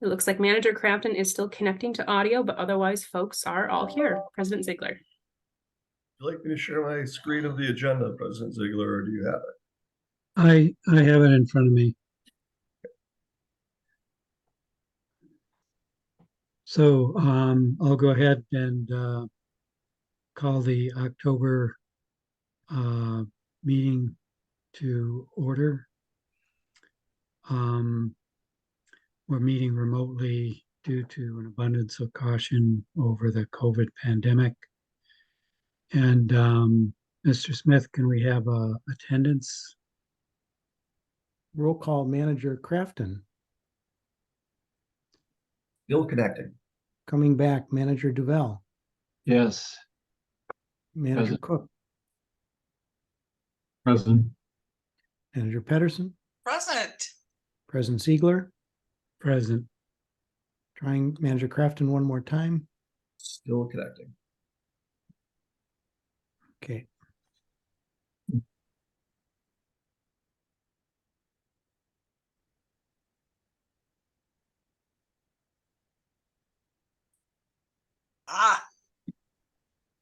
It looks like Manager Crafton is still connecting to audio, but otherwise folks are all here. President Ziegler. Would you like me to share my screen of the agenda, President Ziegler, or do you have it? I have it in front of me. So I'll go ahead and call the October meeting to order. We're meeting remotely due to an abundance of caution over the COVID pandemic. And Mr. Smith, can we have attendance? Roll call, Manager Crafton. Still connecting. Coming back, Manager Duval. Yes. Manager Present. Cook. Present. Manager Pedersen. Present. President Ziegler. Present. Trying Manager Crafton one more time. Still connecting. Okay.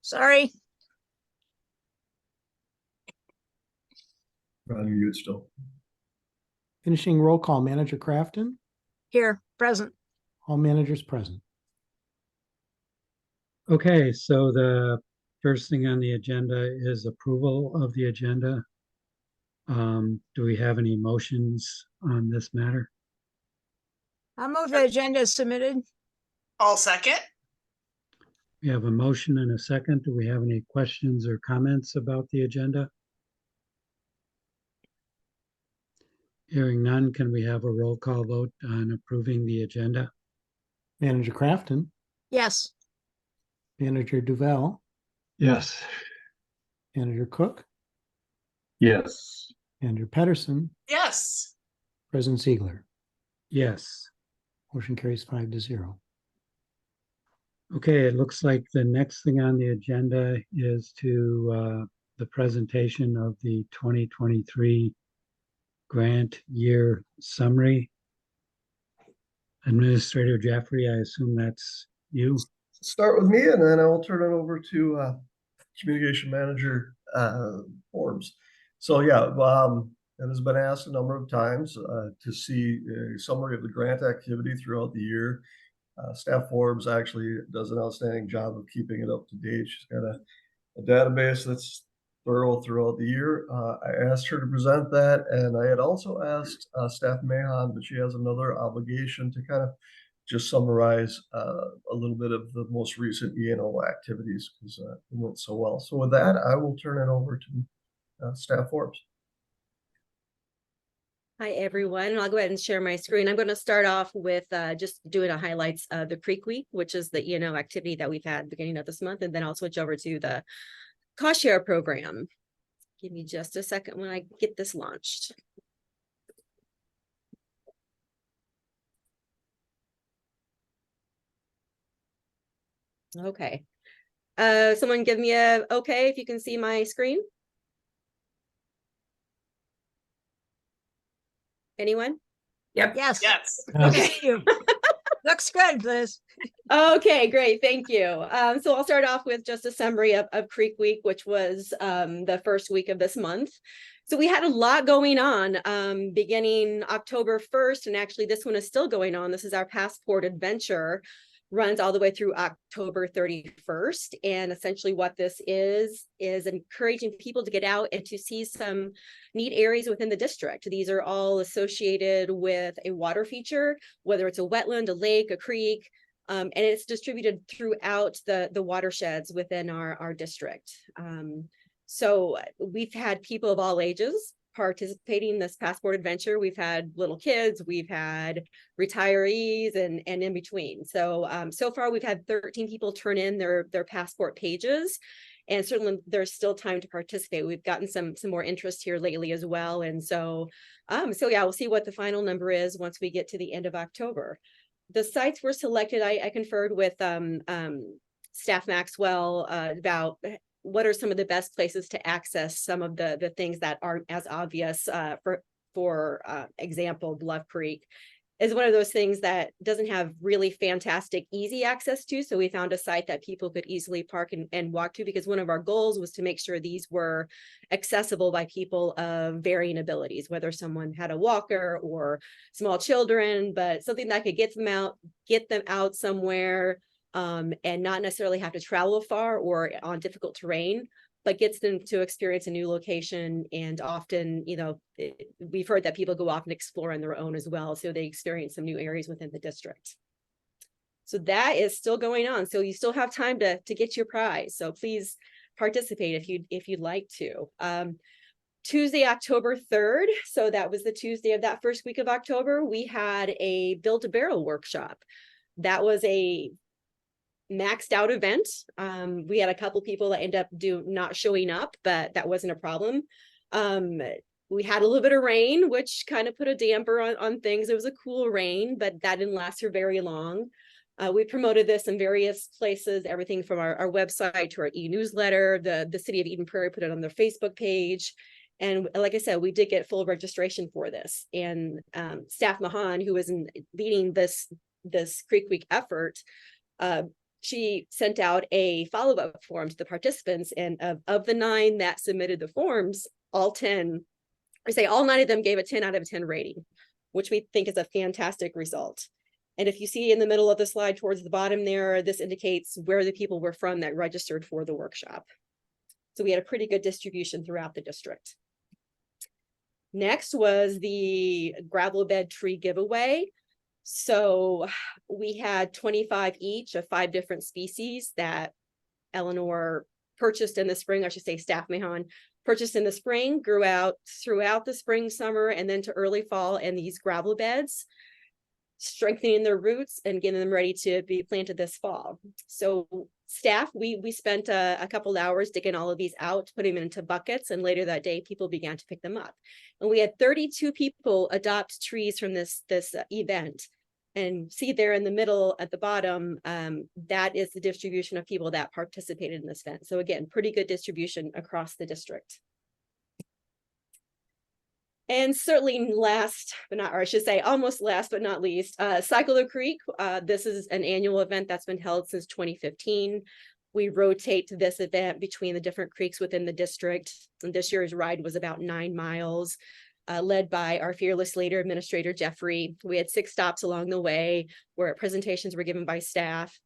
Sorry. You're on mute still. Finishing roll call, Manager Crafton. Here, present. All managers present. Okay, so the first thing on the agenda is approval of the agenda. Do we have any motions on this matter? I move the agenda is submitted. All second. We have a motion and a second. Do we have any questions or comments about the agenda? Hearing none, can we have a roll call vote on approving the agenda? Manager Crafton. Yes. Manager Duval. Yes. Manager Cook. Yes. Manager Pedersen. Yes. President Ziegler. Yes. Motion carries 5-0. Okay, it looks like the next thing on the agenda is the presentation of the 2023 grant year summary. Administrator Jeffrey, I assume that's you. Start with me, and then I'll turn it over to Communication Manager Forbes. So yeah, it has been asked a number of times to see a summary of the grant activity throughout the year. Staff Forbes actually does an outstanding job of keeping it up to date. She's got a database that's thorough throughout the year. I asked her to present that, and I had also asked Staff Mahan, but she has another obligation to kind of just summarize a little bit of the most recent E&O activities because it went so well. So with that, I will turn it over to Staff Forbes. Hi, everyone. I'll go ahead and share my screen. I'm going to start off with just doing a highlights of the Creek Week, which is the E&O activity that we've had beginning of this month. And then I'll switch over to the cost share program. Give me just a second when I get this launched. Okay. Someone give me a okay if you can see my screen. Anyone? Yep. Yes. Yes. Okay. Looks good, Liz. Okay, great. Thank you. So I'll start off with just a summary of Creek Week, which was the first week of this month. So we had a lot going on beginning October 1st, and actually this one is still going on. This is our Passport Adventure, runs all the way through October 31st. And essentially what this is encouraging people to get out and to see some neat areas within the district. These are all associated with a water feature, whether it's a wetland, a lake, a creek, and it's distributed throughout the watersheds within our district. So we've had people of all ages participating in this Passport Adventure. We've had little kids, we've had retirees, and in between. So so far we've had 13 people turn in their passport pages, and certainly there's still time to participate. We've gotten some more interest here lately as well, and so yeah, we'll see what the final number is once we get to the end of October. The sites were selected. I conferred with Staff Maxwell about what are some of the best places to access some of the things that aren't as obvious. For example, Bluff Creek. is one of those things that doesn't have really fantastic, easy access to. So we found a site that people could easily park and walk to, because one of our goals was to make sure these were accessible by people of varying abilities, whether someone had a walker or small children, but something that could get them out somewhere, and not necessarily have to travel far or on difficult terrain, but gets them to experience a new location. And often, we've heard that people go off and explore on their own as well. So they experience some new areas within the district. So that is still going on. So you still have time to get your prize. So please participate if you'd like to. Tuesday, October 3rd. So that was the Tuesday of that first week of October. We had a Build-A-Barrel workshop. That was a maxed out event. We had a couple people that ended up not showing up, but that wasn't a problem. We had a little bit of rain, which kind of put a damper on things. It was a cool rain, but that didn't last for very long. We promoted this in various places, everything from our website to our e-newsletter. The city of Eden Prairie put it on their Facebook page. And like I said, we did get full registration for this. And Staff Mahan, who was leading this Creek Week effort, she sent out a follow-up form to the participants, and of the 9 that submitted the forms, all 9 of them gave a 10 out of 10 rating, which we think is a fantastic result. And if you see in the middle of the slide towards the bottom there, this indicates where the people were from that registered for the workshop. So we had a pretty good distribution throughout the district. Next was the gravel bed tree giveaway. So we had 25 each of 5 different species that Eleanor purchased in the spring. I should say Staff Mahan purchased in the spring, grew out throughout the spring, summer, and then to early fall in these gravel beds, strengthening their roots and getting them ready to be planted this fall. So staff, we spent a couple hours digging all of these out, putting them into buckets, and later that day people began to pick them up. And we had 32 people adopt trees from this event. And see there in the middle at the bottom, that is the distribution of people that participated in this event. So again, pretty good distribution across the district. And certainly last, but not, or I should say almost last but not least, Cycle the Creek. This is an annual event that's been held since 2015. We rotate this event between the different creeks within the district. And this year's ride was about 9 miles. Led by our fearless leader, Administrator Jeffrey. We had 6 stops along the way where presentations were given by staff.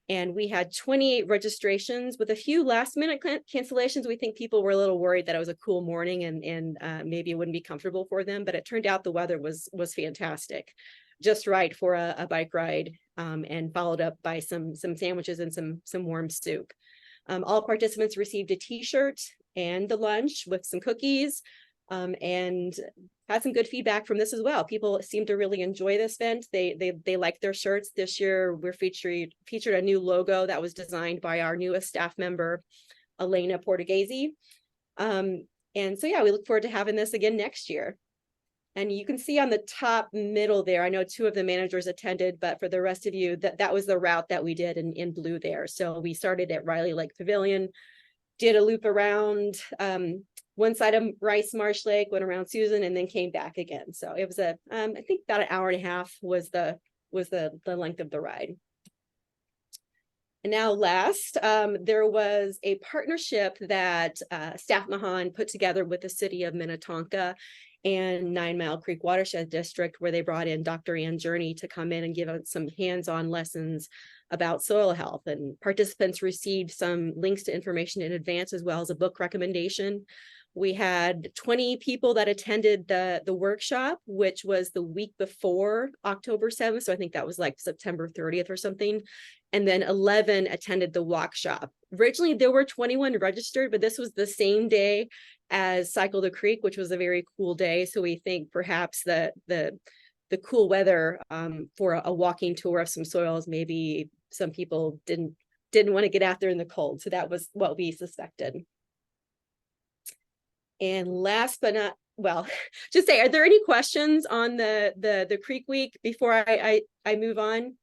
And we had 28 registrations with a few last minute cancellations. We think people were a little worried that it was a cool morning and maybe it wouldn't be comfortable for them, but it turned out the weather was fantastic. Just right for a bike ride, and followed up by some sandwiches and some warm soup. All participants received a t-shirt and a lunch with some cookies. And had some good feedback from this as well. People seem to really enjoy this event. They like their shirts. This year we're featured a new logo that was designed by our newest staff member, Elena Portuguese. And so yeah, we look forward to having this again next year. And you can see on the top middle there, I know 2 of the managers attended, but for the rest of you, that was the route that we did in blue there. So we started at Riley Lake Pavilion, did a loop around one side of Rice Marsh Lake, went around Susan, and then came back again. So it was I think about 1.5 hours was the length of the ride. And now last, there was a partnership that Staff Mahan put together with the city of Minnetonka and 9 Mile Creek Watershed District, where they brought in Dr. Ann Journey to come in and give us some hands-on lessons about soil health. And participants received some links to information in advance, as well as a book recommendation. We had 20 people that attended the workshop, which was the week before October 7th. So I think that was like September 30th or something. And then 11 attended the workshop. Originally, there were 21 registered, but this was the same day as Cycle the Creek, which was a very cool day. So we think perhaps the cool weather for a walking tour of some soils, maybe some people didn't want to get out there in the cold. So that was what we suspected. And last but not, well, just say, are there any questions on the Creek Week before I move on?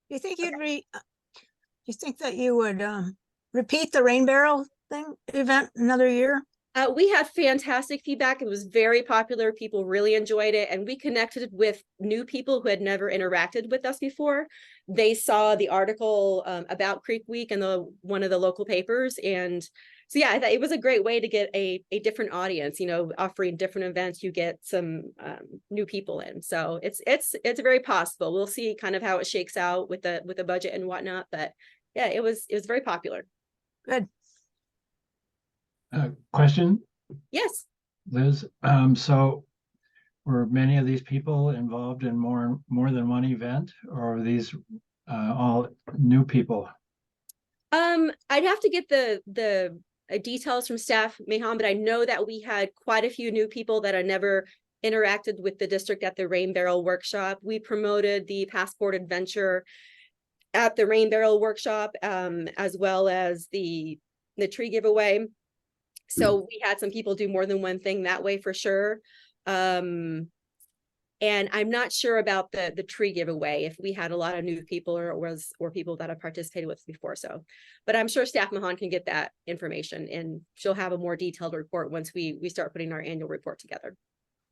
Do you think you think that you would repeat the rain barrel event another year? We had fantastic feedback. It was very popular. People really enjoyed it. And we connected with new people who had never interacted with us before. They saw the article about Creek Week in one of the local papers. And so, yeah, I thought it was a great way to get a different audience, you know, offering different events. You get some new people in. So it's very possible. We'll see kind of how it shakes out with the budget and whatnot. But yeah, it was very popular. Good. Question, Yes. Liz? So were many of these people involved in more than one event, or are these all new people? I'd have to get the details from staff, Mehan, but I know that we had quite a few new people that had never interacted with the district at the Rain Barrel Workshop. We promoted the Passport Adventure at the Rain Barrel Workshop, as well as the tree giveaway. So we had some people do more than one thing that way for sure. And I'm not sure about the tree giveaway, if we had a lot of new people or people that have participated with us before. So, but I'm sure Staff Mahan can get that information, and she'll have a more detailed report once we start putting our annual report together.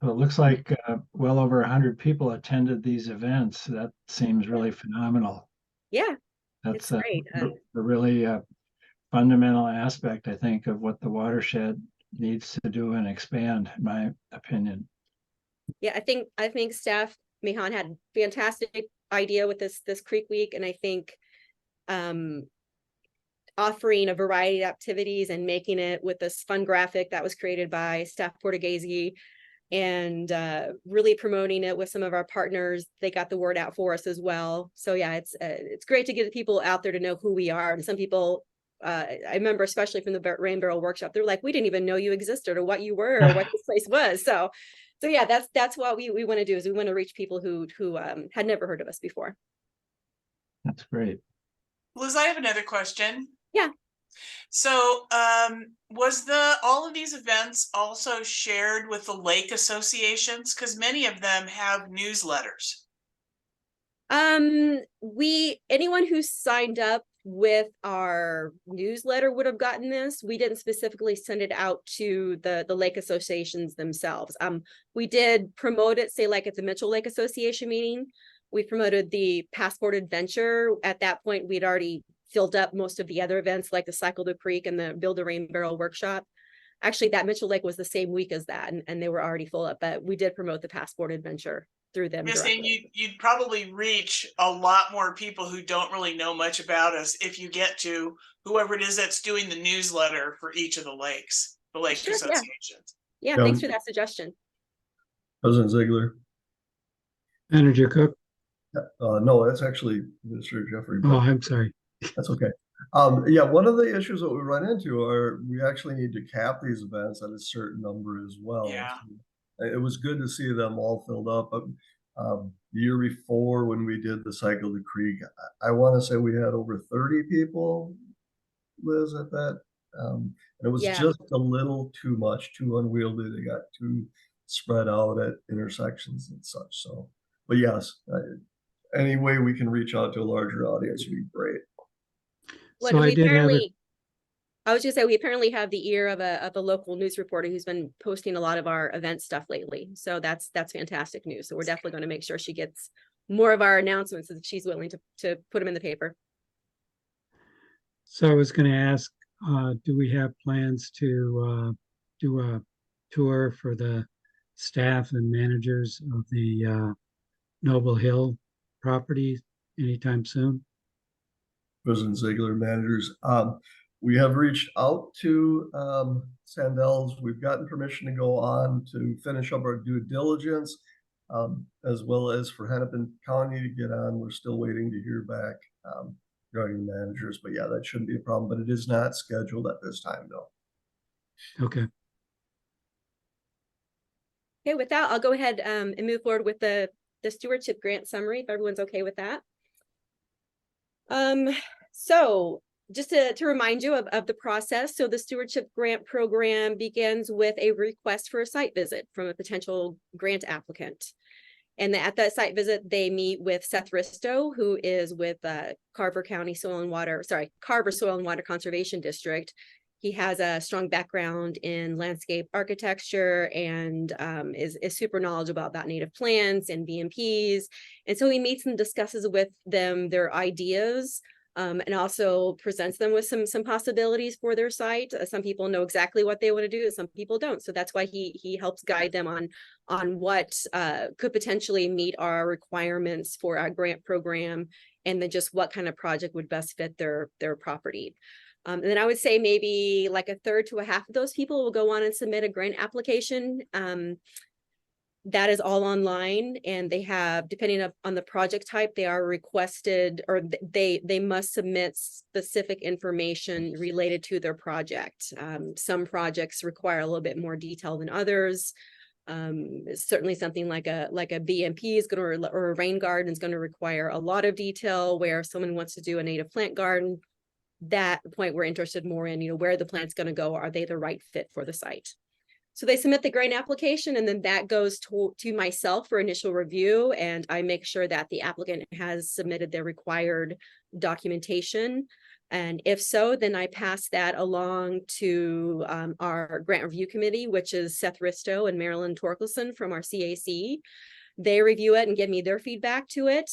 Well, it looks like well over 100 people attended these events. That seems really phenomenal. Yeah, That's it's great. a really fundamental aspect, I think, of what the watershed needs to do and expand, in my opinion. Yeah, I think Staff Mehan had a fantastic idea with this Creek Week, and I think offering a variety of activities and making it with this fun graphic that was created by Staff Portuguese, and really promoting it with some of our partners. They got the word out for us as well. So yeah, it's great to get people out there to know who we are. And some people, I remember especially from the Rain Barrel Workshop, they're like, we didn't even know you existed or what you were or what this place was. So yeah, that's what we want to do, is we want to reach people who had never heard of us before. That's great. Liz, I have another question. Yeah. So was all of these events also shared with the lake associations? Because many of them have newsletters. Anyone who signed up with our newsletter would have gotten this. We didn't specifically send it out to the lake associations themselves. We did promote it, say like at the Mitchell Lake Association meeting. We promoted the Passport Adventure. At that point, we'd already filled up most of the other events like the Cycle the Creek and the Build a Rain Barrel Workshop. Actually, that Mitchell Lake was the same week as that, and they were already full up, but we did promote the Passport Adventure through them. You're saying you'd probably reach a lot more people who don't really know much about us if you get to whoever it is that's doing the newsletter for each of the lakes, the lake associations. Yeah, thanks for that suggestion. President Ziegler. Manager Cook. No, that's actually Mr. Jeffrey. Oh, I'm sorry. That's okay. Yeah, one of the issues that we run into are we actually need to cap these events at a certain number as well. Yeah. So it was good to see them all filled up. The year before when we did the Cycle the Creek, I want to say we had over 30 people, Liz, at that. And it was just a little too much, too unwieldy. They got too spread out at intersections and such. So, but yes, any way we can reach out to a larger audience would be great. Well, So I did have it. I was just say we apparently have the ear of a local news reporter who's been posting a lot of our event stuff lately. So that's fantastic news. So we're definitely going to make sure she gets more of our announcements if she's willing to put them in the paper. So I was going to ask, do we have plans to do a tour for the staff and managers of the Noble Hill property anytime soon? President Ziegler, managers. We have reached out to Sandel's. We've gotten permission to go on to finish up our due diligence, as well as for Hennepin County to get on. We're still waiting to hear back regarding managers, but yeah, that shouldn't be a problem, but it is not scheduled at this time, though. Okay. Okay, with that, I'll go ahead and move forward with the stewardship grant summary, if everyone's okay with that. So just to remind you of the process. So the stewardship grant program begins with a request for a site visit from a potential grant applicant. And at that site visit, they meet with Seth Risto, who is with Carver Soil and Water Conservation District. He has a strong background in landscape architecture and is super knowledgeable about native plants and BMPs. And so he meets and discusses with them their ideas, and also presents them with some possibilities for their site. Some people know exactly what they want to do, some people don't. So that's why he helps guide them on what could potentially meet our requirements for our grant program, and then just what kind of project would best fit their property. And then I would say maybe like a third to a half of those people will go on and submit a grant application. That is all online, and they have, depending on the project type, they are requested, or they must submit specific information related to their project. Some projects require a little bit more detail than others. Certainly something like a BMP is going to, or a rain garden is going to require a lot of detail, where someone wants to do a native plant garden, that point we're interested more in, where the plant's going to go. Are they the right fit for the site? So they submit the grant application, and then that goes to myself for initial review, and I make sure that the applicant has submitted their required documentation. And if so, then I pass that along to our grant review committee, which is Seth Risto and Marilyn Torkelson from our CAC. They review it and give me their feedback to it.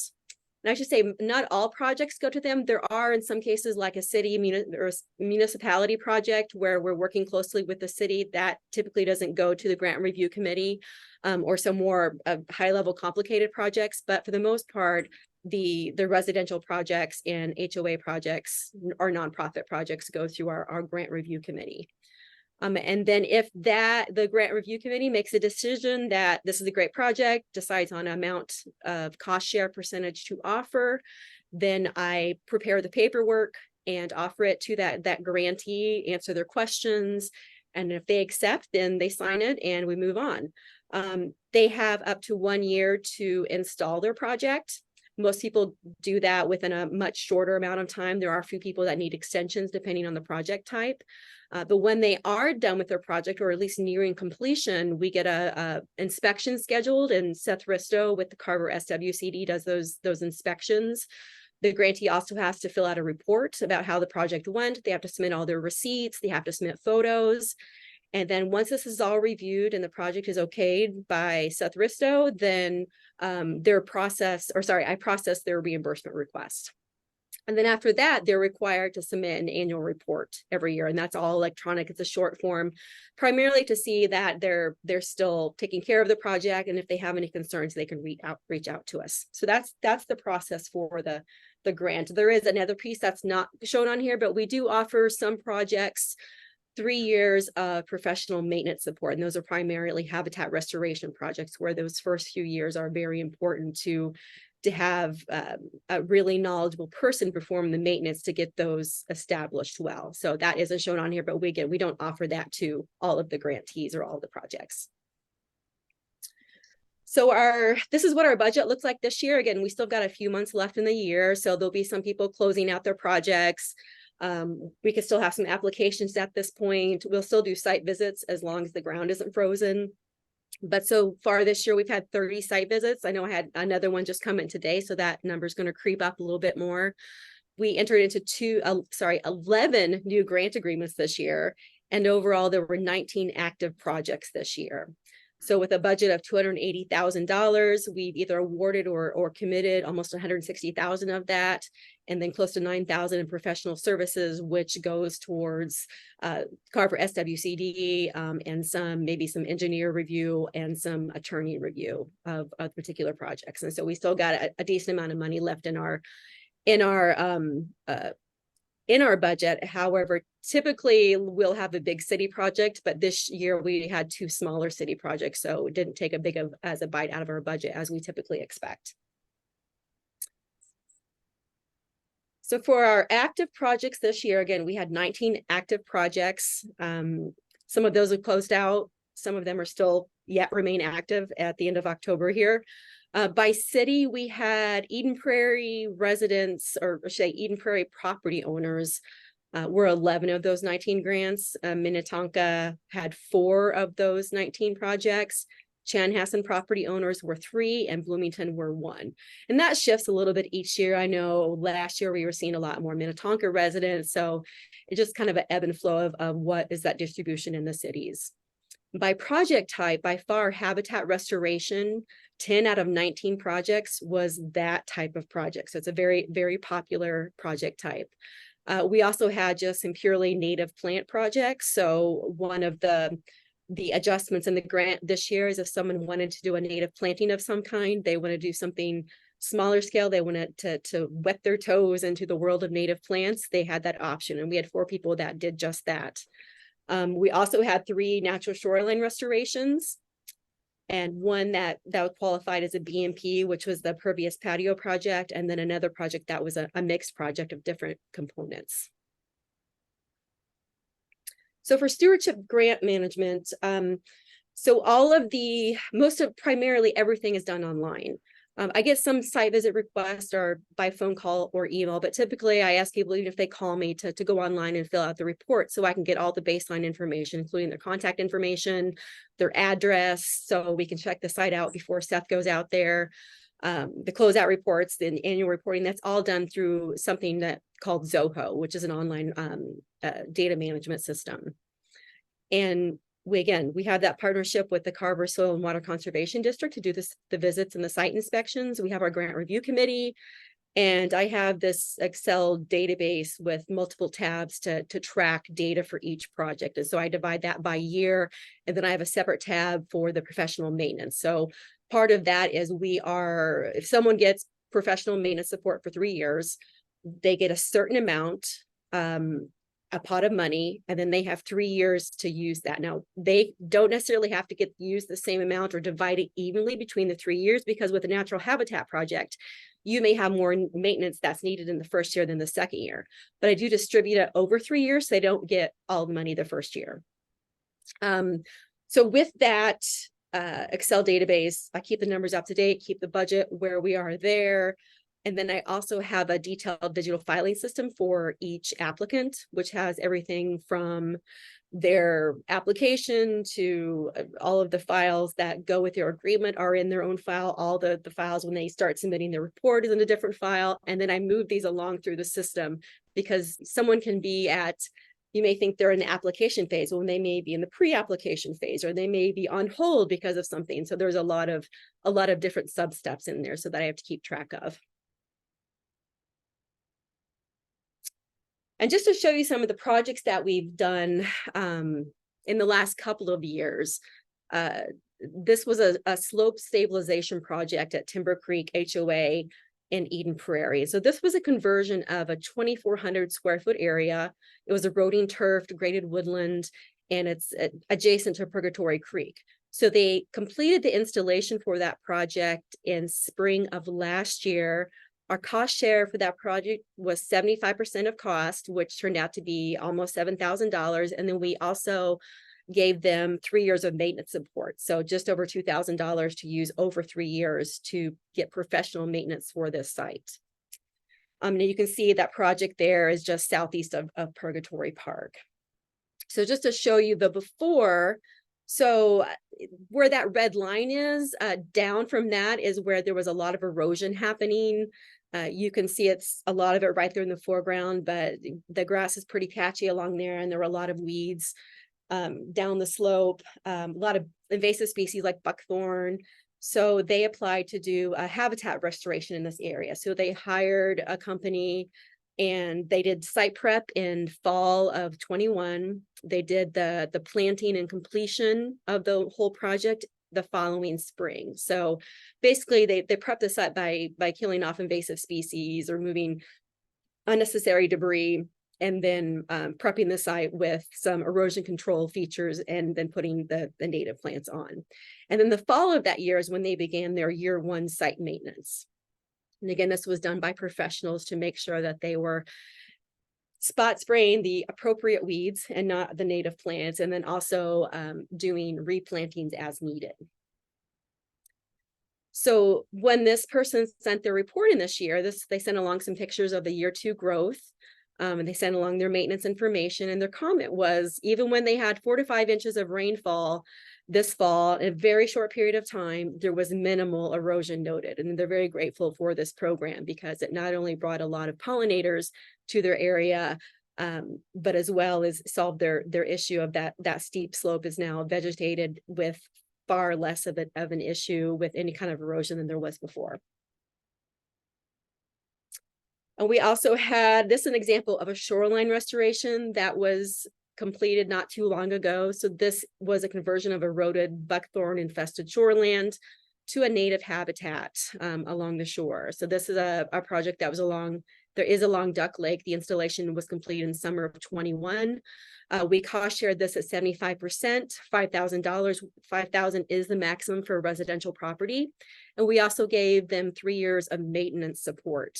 And I should say, not all projects go to them. There are, in some cases, like a city or municipality project where we're working closely with the city, that typically doesn't go to the grant review committee, or some more high-level complicated projects. But for the most part, the residential projects and HOA projects or nonprofit projects go through our grant review committee. And then if the grant review committee makes a decision that this is a great project, decides on amount of cost share percentage to offer, then I prepare the paperwork and offer it to that grantee, answer their questions. And if they accept, then they sign it and we move on. They have up to 1 year to install their project. Most people do that within a much shorter amount of time. There are a few people that need extensions depending on the project type. But when they are done with their project, or at least nearing completion, we get a inspection scheduled, and Seth Risto with the Carver SWCD does those inspections. The grantee also has to fill out a report about how the project went. They have to submit all their receipts. They have to submit photos. And then once this is all reviewed and the project is okayed by Seth Risto, then I process their reimbursement request. And then after that, they're required to submit an annual report every year. And that's all electronic. It's a short form, primarily to see that they're still taking care of the project. And if they have any concerns, they can reach out to us. So that's the process for the grant. There is another piece that's not shown on here, but we do offer some projects 3 years of professional maintenance support. And those are primarily habitat restoration projects, where those first few years are very important to have a really knowledgeable person perform the maintenance to get those established well. So that isn't shown on here, but we don't offer that to all of the grantees or all of the projects. So this is what our budget looks like this year. Again, we still got a few months left in the year, so there'll be some people closing out their projects. We could still have some applications at this point. We'll still do site visits as long as the ground isn't frozen. But so far this year, we've had 30 site visits. I know I had another one just come in today, so that number is going to creep up a little bit more. We entered into 11 new grant agreements this year. And overall, there were 19 active projects this year. So with a budget of $280,000, we've either awarded or committed almost 160,000 of that, and then close to 9,000 in professional services, which goes towards Carver SWCD and maybe some engineer review and some attorney review of particular projects. And so we still got a decent amount of money left in our budget. However, typically we'll have a big city project, but this year we had 2 smaller city projects, so it didn't take as a bite out of our budget as we typically expect. So for our active projects this year, again, we had 19 active projects. Some of those have closed out. Some of them are still yet remain active at the end of October here. By city, we had Eden Prairie residents, or say Eden Prairie property owners, were 11 of those 19 grants. Minnetonka had 4 of those 19 projects. Chanhassen property owners were 3, and Bloomington were 1. And that shifts a little bit each year. I know last year we were seeing a lot more Minnetonka residents, so it's just kind of an ebb and flow of what is that distribution in the cities. By project type, by far, habitat restoration, 10 out of 19 projects was that type of project. So it's a very, very popular project type. We also had just some purely native plant projects. So one of the adjustments in the grant this year is if someone wanted to do a native planting of some kind, they want to do something smaller scale, they wanted to wet their toes into the world of native plants, they had that option. And we had 4 people that did just that. We also had 3 natural shoreline restorations, and one that qualified as a BMP, which was the pervious patio project, and then another project that was a mixed project of different components. So for stewardship grant management, so primarily everything is done online. I get some site visit requests or by phone call or email, but typically I ask people, even if they call me, to go online and fill out the report so I can get all the baseline information, including their contact information, their address, so we can check the site out before Seth goes out there. The closeout reports, the annual reporting, that's all done through something called Zoho, which is an online data management system. And we have that partnership with the Carver Soil and Water Conservation District to do the visits and the site inspections. We have our grant review committee, and I have this Excel database with multiple tabs to track data for each project. And so I divide that by year, and then I have a separate tab for the professional maintenance. So part of that is if someone gets professional maintenance support for 3 years, they get a certain amount, a pot of money, and then they have 3 years to use that. Now, they don't necessarily have to use the same amount or divide it evenly between the 3 years, because with a natural habitat project, you may have more maintenance that's needed in the first year than the second year. But I do distribute it over 3 years, so they don't get all the money the first year. So with that Excel database, I keep the numbers up to date, keep the budget where we are there. And then I also have a detailed digital filing system for each applicant, which has everything from their application to all of the files that go with their agreement are in their own file. All the files when they start submitting their report is in a different file. And then I move these along through the system, because someone can be you may think they're in the application phase when they may be in the pre-application phase, or they may be on hold because of something. So there's a lot of different sub steps in there so that I have to keep track of. And just to show you some of the projects that we've done in the last couple of years, this was a slope stabilization project at Timber Creek HOA in Eden Prairie. So this was a conversion of a 2,400 square foot area. It was eroding turf, graded woodland, and it's adjacent to Purgatory Creek. So they completed the installation for that project in spring of last year. Our cost share for that project was 75% of cost, which turned out to be almost $7,000. And then we also gave them 3 years of maintenance support. So just over $2,000 to use over 3 years to get professional maintenance for this site. And you can see that project there is just southeast of Purgatory Park. So just to show you the before, so where that red line is, down from that is where there was a lot of erosion happening. You can see it's a lot of it right there in the foreground, but the grass is pretty patchy along there, and there were a lot of weeds down the slope, a lot of invasive species like buckthorn. So they applied to do a habitat restoration in this area. So they hired a company and they did site prep in fall of 21. They did the planting and completion of the whole project the following spring. So basically they prepped the site by killing off invasive species, removing unnecessary debris, and then prepping the site with some erosion control features, and then putting the native plants on. And then the fall of that year is when they began their year 1 site maintenance. And again, this was done by professionals to make sure that they were spot spraying the appropriate weeds and not the native plants, and then also doing replantings as needed. So when this person sent their report in this year, they sent along some pictures of the year 2 growth, and they sent along their maintenance information. And their comment was, even when they had 4 to 5 inches of rainfall, this fall, in a very short period of time, there was minimal erosion noted. And they're very grateful for this program because it not only brought a lot of pollinators to their area, but as well as solved their issue of that steep slope is now vegetated with far less of an issue with any kind of erosion than there was before. And we also had this an example of a shoreline restoration that was completed not too long ago. So this was a conversion of eroded buckthorn infested shoreland to a native habitat along the shore. So this is a project that was along Duck Lake. The installation was completed in summer of 21. We cost shared this at 75%, $5,000. $5,000 is the maximum for a residential property. And we also gave them 3 years of maintenance support.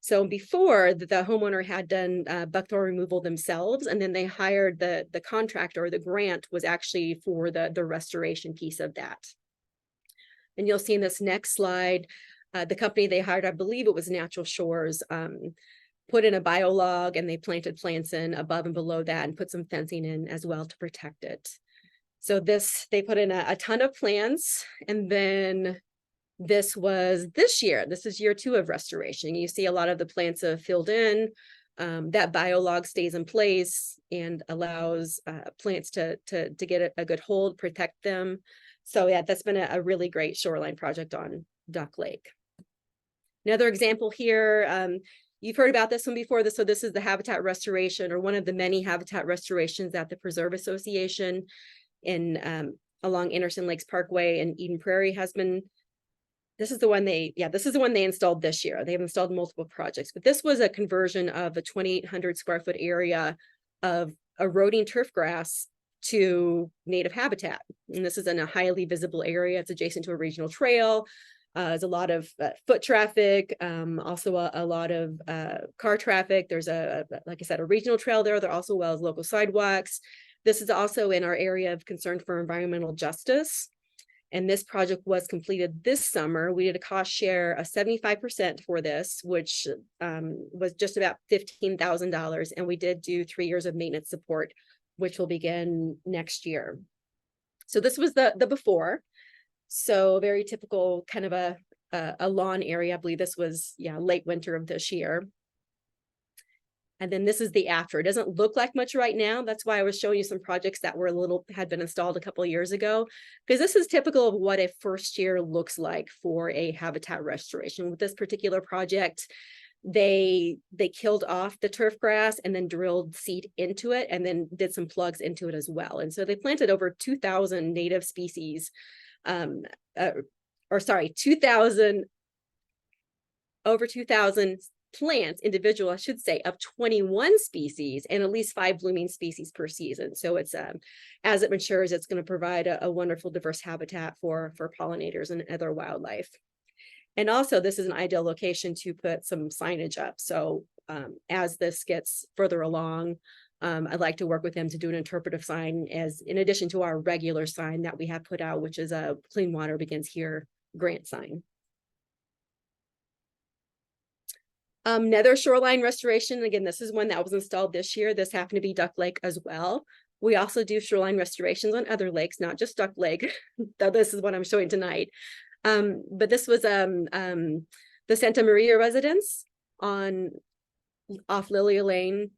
So before, the homeowner had done buckthorn removal themselves, and then they hired the contractor, or the grant was actually for the restoration piece of that. And you'll see in this next slide, the company they hired, I believe it was Natural Shores, put in a biolog, and they planted plants in above and below that and put some fencing in as well to protect it. So they put in a ton of plants, and then this was this year. This is year 2 of restoration. You see a lot of the plants have filled in. That biolog stays in place and allows plants to get a good hold, protect them. So yeah, that's been a really great shoreline project on Duck Lake. Another example here, you've heard about this one before. So this is the habitat restoration, or one of the many habitat restorations that the Preserve Association in along Anderson Lakes Parkway and Eden Prairie has been. This is the one they installed this year. They've installed multiple projects, but this was a conversion of a 2,800 square foot area of eroding turf grass to native habitat. And this is in a highly visible area. It's adjacent to a regional trail. There's a lot of foot traffic, also a lot of car traffic. There's like I said, a regional trail there. There also well as local sidewalks. This is also in our area of concern for environmental justice. And this project was completed this summer. We did a cost share of 75% for this, which was just about $15,000. And we did do 3 years of maintenance support, which will begin next year. So this was the before. So very typical kind of a lawn area. I believe this was, late winter of this year. And then this is the after. It doesn't look like much right now. That's why I was showing you some projects that had been installed a couple of years ago, because this is typical of what a first year looks like for a habitat restoration. With this particular project, they killed off the turf grass and then drilled seed into it and then did some plugs into it as well. And so they planted over 2,000 native species, 2,000 plants, individual, I should say, of 21 species and at least 5 blooming species per season. So it's as it matures, it's going to provide a wonderful diverse habitat for pollinators and other wildlife. And also this is an ideal location to put some signage up. So as this gets further along, I'd like to work with them to do an interpretive sign as in addition to our regular sign that we have put out, which is a Clean Water Begins Here grant sign. Nether shoreline restoration. Again, this is one that was installed this year. This happened to be Duck Lake as well. We also do shoreline restorations on other lakes, not just Duck Lake, though this is what I'm showing tonight. But this was the Santa Maria residence off Lillian Lane,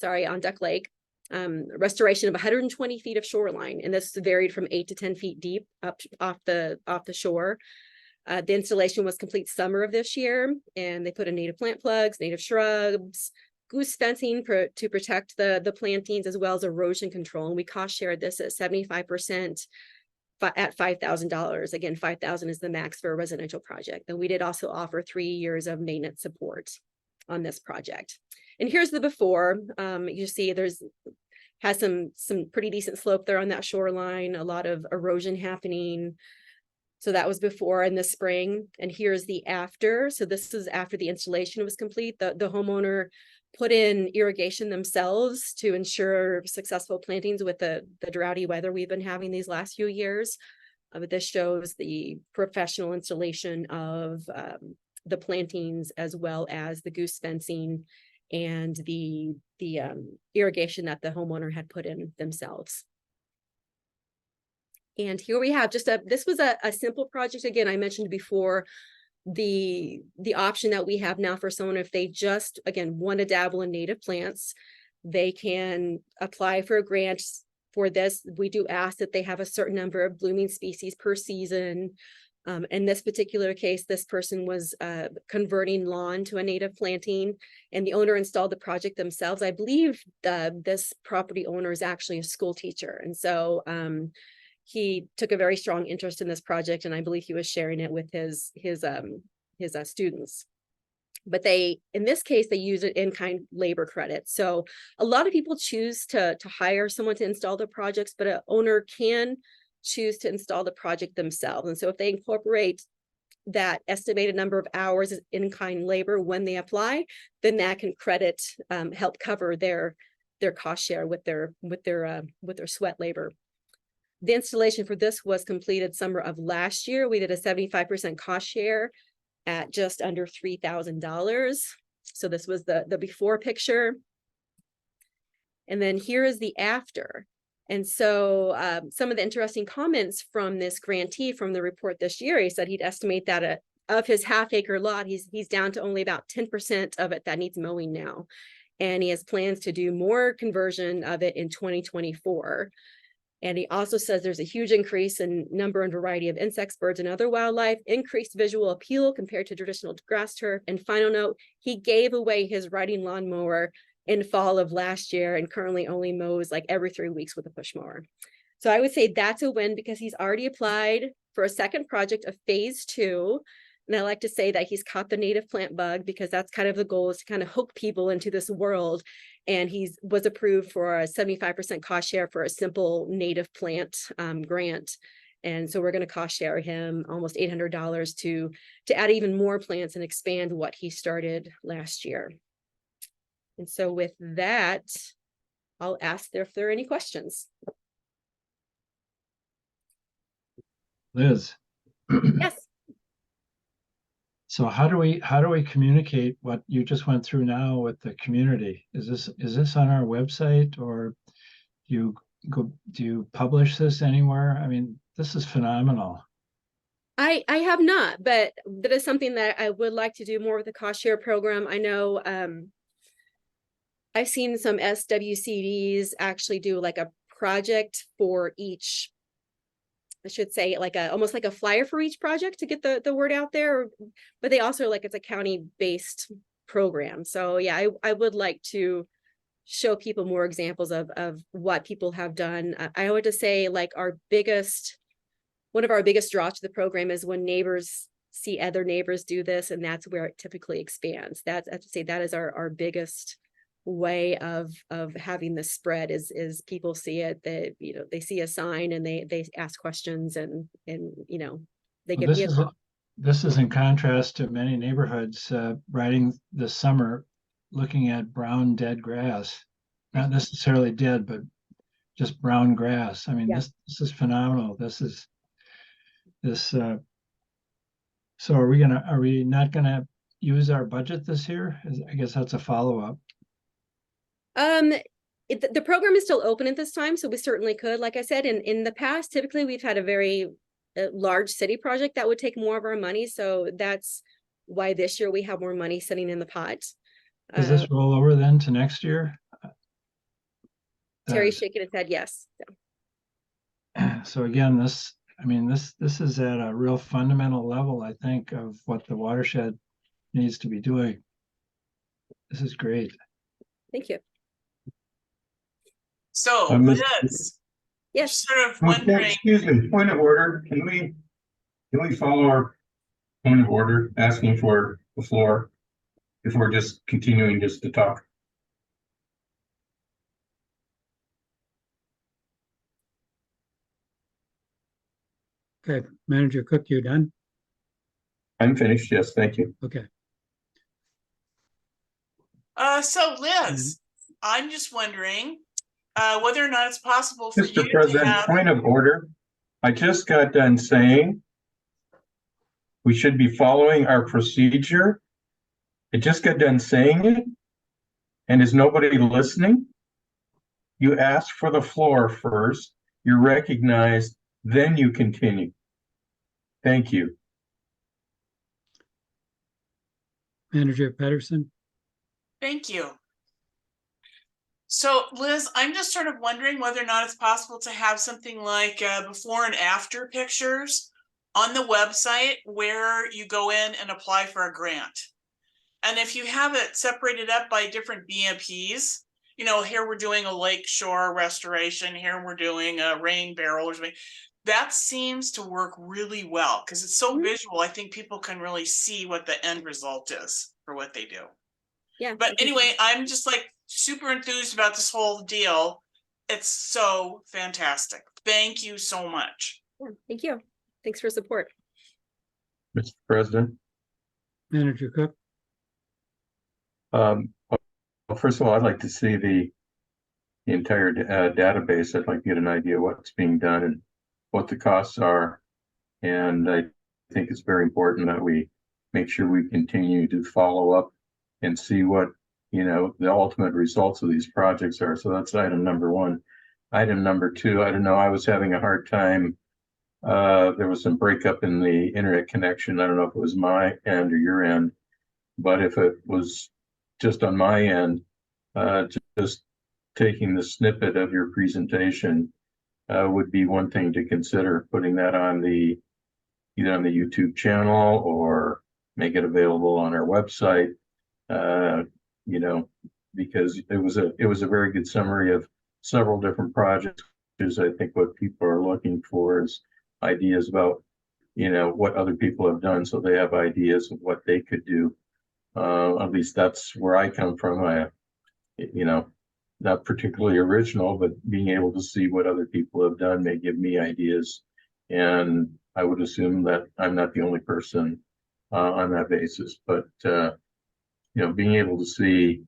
on Duck Lake. Restoration of 120 feet of shoreline, and this varied from 8 to 10 feet deep up off the shore. The installation was complete summer of this year, and they put in native plant plugs, native shrubs, goose fencing to protect the plantings, as well as erosion control. And we cost shared this at 75% at $5,000. Again, $5,000 is the max for a residential project. And we did also offer 3 years of maintenance support on this project. And here's the before. You see has some pretty decent slope there on that shoreline, a lot of erosion happening. So that was before in the spring, and here's the after. So this is after the installation was complete. The homeowner put in irrigation themselves to ensure successful plantings with the droughty weather we've been having these last few years. But this shows the professional installation of the plantings, as well as the goose fencing and the irrigation that the homeowner had put in themselves. And here we have this was a simple project. Again, I mentioned before the option that we have now for someone, if they just, again, want to dabble in native plants, they can apply for a grant for this. We do ask that they have a certain number of blooming species per season. In this particular case, this person was converting lawn to a native planting, and the owner installed the project themselves. I believe this property owner is actually a school teacher. And so he took a very strong interest in this project, and I believe he was sharing it with his students. But in this case, they use it in kind labor credit. So a lot of people choose to hire someone to install the projects, but an owner can choose to install the project themselves. And so if they incorporate that estimated number of hours in kind labor when they apply, then that can help cover their cost share with their sweat labor. The installation for this was completed summer of last year. We did a 75% cost share at just under $3,000. So this was the before picture. And then here is the after. And so some of the interesting comments from this grantee from the report this year, he said he'd estimate that of his half-acre lot, he's down to only about 10% of it that needs mowing now. And he has plans to do more conversion of it in 2024. And he also says there's a huge increase in number and variety of insects, birds, and other wildlife, increased visual appeal compared to traditional grass turf. And final note, he gave away his riding lawnmower in fall of last year and currently only mows like every 3 weeks with a push mower. So I would say that's a win because he's already applied for a second project of phase 2. And I like to say that he's caught the native plant bug because that's kind of the goal, is to kind of hook people into this world. And he was approved for a 75% cost share for a simple native plant grant. And so we're going to cost share him almost $800 to add even more plants and expand what he started last year. And so with that, I'll ask if there are any questions. Liz. Yes. So how do we communicate what you just went through now with the community? Is this on our website, or do you publish this anywhere? I mean, this is phenomenal. I have not, but that is something that I would like to do more with the cost share program. I know I've seen some SWCDs actually do like a project for each, I should say, like almost like a flyer for each project to get the word out there, but they also it's a county-based program. So yeah, I would like to show people more examples of what people have done. I would just say like one of our biggest draws to the program is when neighbors see other neighbors do this, and that's where it typically expands. I have to say that is our biggest way of having the spread is people see it, they see a sign and they ask questions and they give me a call. This is in contrast to many neighborhoods riding this summer looking at brown dead grass, not necessarily dead, but just brown grass. I mean, this is phenomenal. So are we not gonna use our budget this year? I guess that's a follow-up. The program is still open at this time, so we certainly could. Like I said, in the past, typically we've had a very large city project that would take more of our money. So that's why this year we have more money sitting in the pot. Does this roll over then to next year? Terry's shaking his head, yes. So again, this is at a real fundamental level, I think, of what the watershed needs to be doing. This is great. Thank you. So Liz, yes, sort of wondering. Excuse me, point of order. Can we follow our point of order, asking for the floor if we're just continuing just to talk? Okay, Manager Cook, you done? I'm finished. Yes, thank you. Okay. So Liz, I'm just wondering whether or not it's possible for you Mr. President, to have. Point of order. I just got done saying we should be following our procedure. I just got done saying it. And is nobody listening? You asked for the floor first. You're recognized then you continue. Thank you. Manager Pedersen? Thank you. So Liz, I'm just sort of wondering whether or not it's possible to have something like before and after pictures on the website where you go in and apply for a grant. And if you have it separated up by different BMPs, you know, here we're doing a lake shore restoration, here we're doing a rain barrel or something. That seems to work really well because it's so visual. I think people can really see what the end result is for what they do. Yeah. But anyway, I'm just like super enthused about this whole deal. It's so fantastic. Thank you so much. Yeah, thank you. Thanks for support. Mr. President. Manager Cook? Well, first of all, I'd like to see the entire database. I'd like to get an idea of what's being done and what the costs are. And I think it's very important that we make sure we continue to follow up and see what, you know, the ultimate results of these projects are. So that's item number one. Item number two, I don't know, I was having a hard time. There was some breakup in the internet connection. I don't know if it was my end or your end, but if it was just on my end, just taking the snippet of your presentation would be one thing to consider, putting that on the either on the YouTube channel or make it available on our website. You know, because it was a very good summary of several different projects. Is I think what people are looking for is ideas about, you know, what other people have done, so they have ideas of what they could do. At least that's where I come from. You know, not particularly original, but being able to see what other people have done may give me ideas. And I would assume that I'm not the only person on that basis, but you know, being able to see,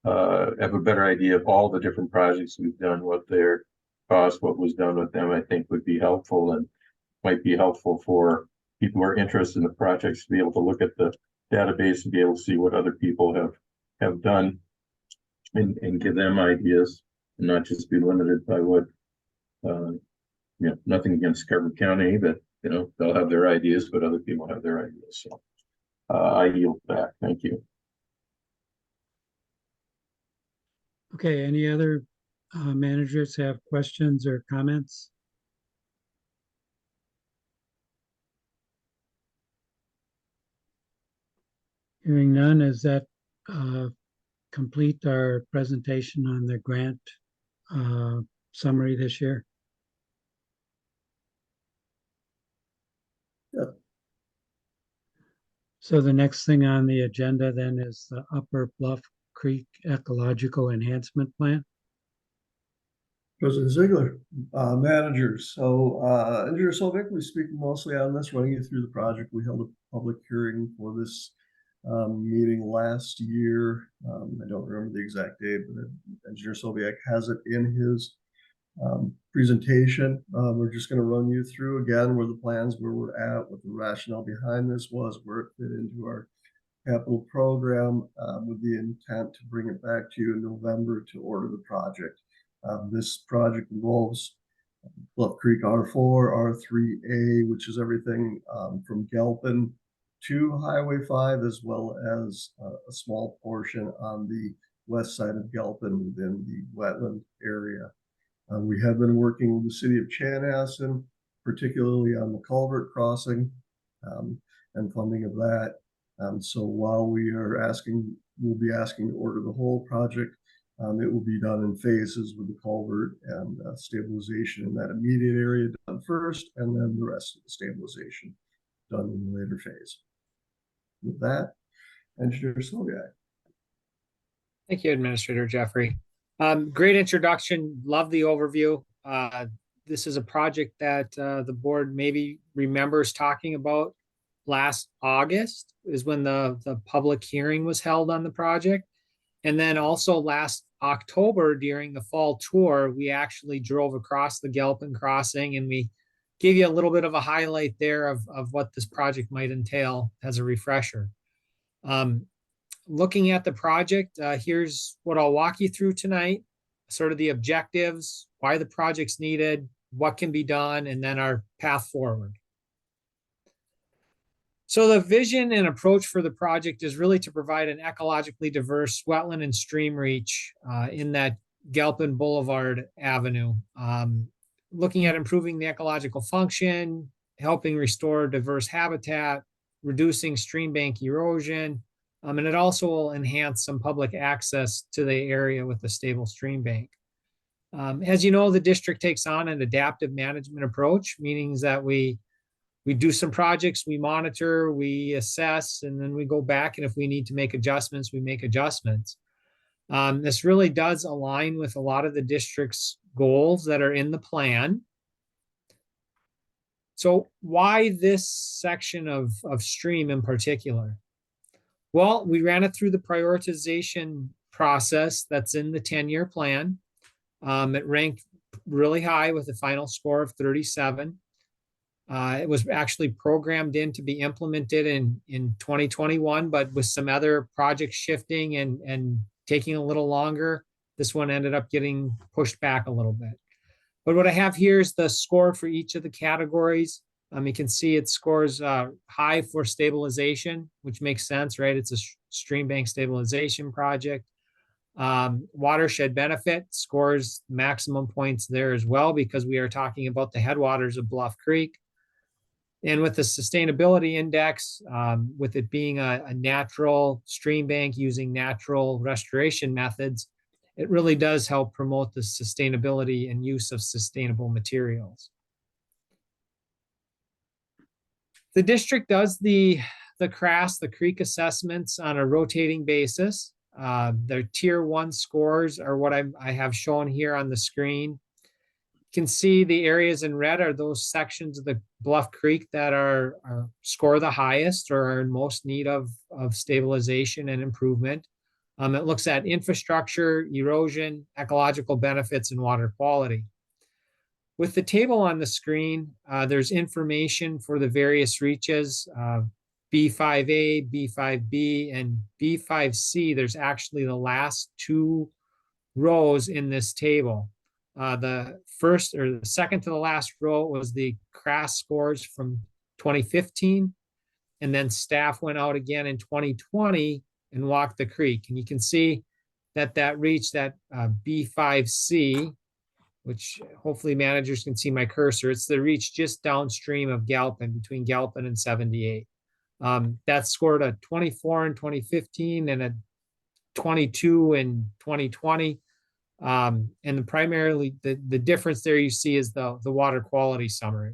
have a better idea of all the different projects we've done, what their cost, what was done with them, I think would be helpful, and might be helpful for people who are interested in the projects to be able to look at the database and be able to see what other people have done and give them ideas and not just be limited by what, you know, nothing against Carver County, but, you know, they'll have their ideas, but other people have their ideas. So I yield back. Thank you. Okay, any other managers have questions or comments? Hearing none, is that complete our presentation on the grant summary this year? Yeah. So the next thing on the agenda then is the Upper Bluff Creek Ecological Enhancement Plan. President Ziegler, managers. So Engineer Solvik will be speaking mostly on this, running you through the project. We held a public hearing for this meeting last year. I don't remember the exact date, but Engineer Sobiek has it in his presentation. We're just going to run you through again where the plans, where we're at, what the rationale behind this was, where it fit into our capital program, with the intent to bring it back to you in November to order the project. This project involves Bluff Creek R4, R3A, which is everything from Galpin to Highway 5, as well as a small portion on the west side of Galpin within the wetland area. We have been working with the city of Chanhassen, particularly on the culvert crossing and funding of that. So while we are we'll be asking to order the whole project, it will be done in phases with the culvert and stabilization in that immediate area done first, and then the rest of the stabilization done in the later phase. With that, Engineer Sobiak. Thank you, Administrator Jeffrey. Great introduction. Love the overview. This is a project that the board maybe remembers talking about last August is when the public hearing was held on the project. And then also last October during the fall tour, we actually drove across the Galpin crossing and we gave you a little bit of a highlight there of what this project might entail as a refresher. Looking at the project, here's what I'll walk you through tonight, sort of the objectives, why the project's needed, what can be done, and then our path forward. So the vision and approach for the project is really to provide an ecologically diverse wetland and stream reach in that Galpin Boulevard Avenue. Looking at improving the ecological function, helping restore diverse habitat, reducing stream bank erosion, and it also will enhance some public access to the area with a stable stream bank. As you know, the district takes on an adaptive management approach, meaning that we do some projects, we monitor, we assess, and then we go back. And if we need to make adjustments, we make adjustments. This really does align with a lot of the district's goals that are in the plan. So why this section of stream in particular? Well, we ran it through the prioritization process that's in the 10-year plan. It ranked really high with a final score of 37. It was actually programmed in to be implemented in 2021, but with some other projects shifting and taking a little longer, this one ended up getting pushed back a little bit. But what I have here is the score for each of the categories. You can see it scores high for stabilization, which makes sense, right? It's a stream bank stabilization project. Watershed benefit scores maximum points there as well, because we are talking about the headwaters of Bluff Creek. And with the sustainability index, with it being a natural stream bank using natural restoration methods, it really does help promote the sustainability and use of sustainable materials. The district does the CRAS, the creek assessments, on a rotating basis. Their tier 1 scores are what I have shown here on the screen. You can see the areas in red are those sections of the Bluff Creek that are score the highest or are in most need of stabilization and improvement. It looks at infrastructure, erosion, ecological benefits, and water quality. With the table on the screen, there's information for the various reaches, B5A, B5B, and B5C. There's actually the last 2 rows in this table. The first or the second to the last row was the CRAS scores from 2015. And then staff went out again in 2020 and walked the creek. And you can see that reached that B5C, which hopefully managers can see my cursor. It's the reach just downstream of Galpin, between Galpin and 78. That scored a 24 in 2015 and a 22 in 2020. And primarily the difference there you see is the water quality summary.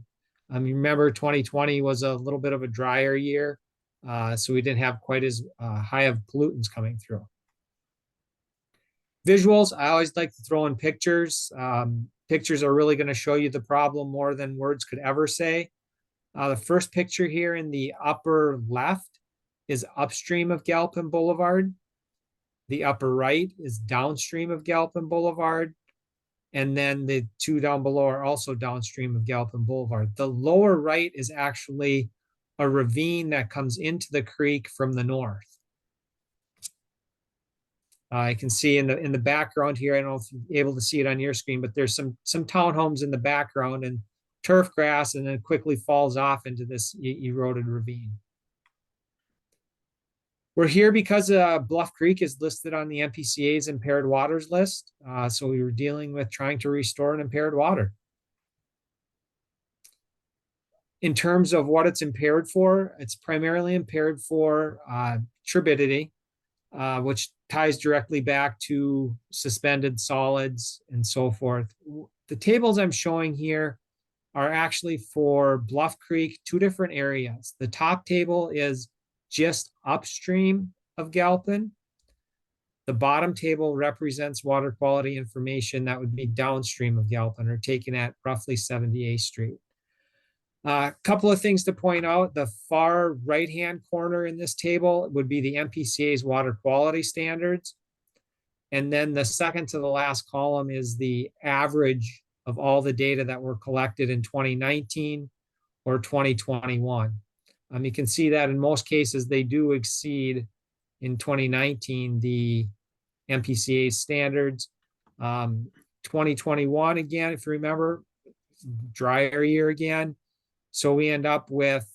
You remember 2020 was a little bit of a drier year, so we didn't have quite as high of pollutants coming through. Visuals, I always like to throw in pictures. Pictures are really going to show you the problem more than words could ever say. The first picture here in the upper left is upstream of Galpin Boulevard. The upper right is downstream of Galpin Boulevard. And then the 2 down below are also downstream of Galpin Boulevard. The lower right is actually a ravine that comes into the creek from the north. I can see in the background here, I don't know if you're able to see it on your screen, but there's some townhomes in the background and turf grass, and then it quickly falls off into this eroded ravine. We're here because Bluff Creek is listed on the MPCA's impaired waters list. So we were dealing with trying to restore an impaired water. In terms of what it's impaired for, it's primarily impaired for turbidity, which ties directly back to suspended solids and so forth. The tables I'm showing here are actually for Bluff Creek, 2 different areas. The top table is just upstream of Galpin. The bottom table represents water quality information that would be downstream of Galpin or taken at roughly 78th Street. A couple of things to point out. The far right-hand corner in this table would be the MPCA's water quality standards. And then the second to the last column is the average of all the data that were collected in 2019 or 2021. You can see that in most cases, they do exceed in 2019 the MPCA standards. 2021, again, if you remember, drier year again. So we end up with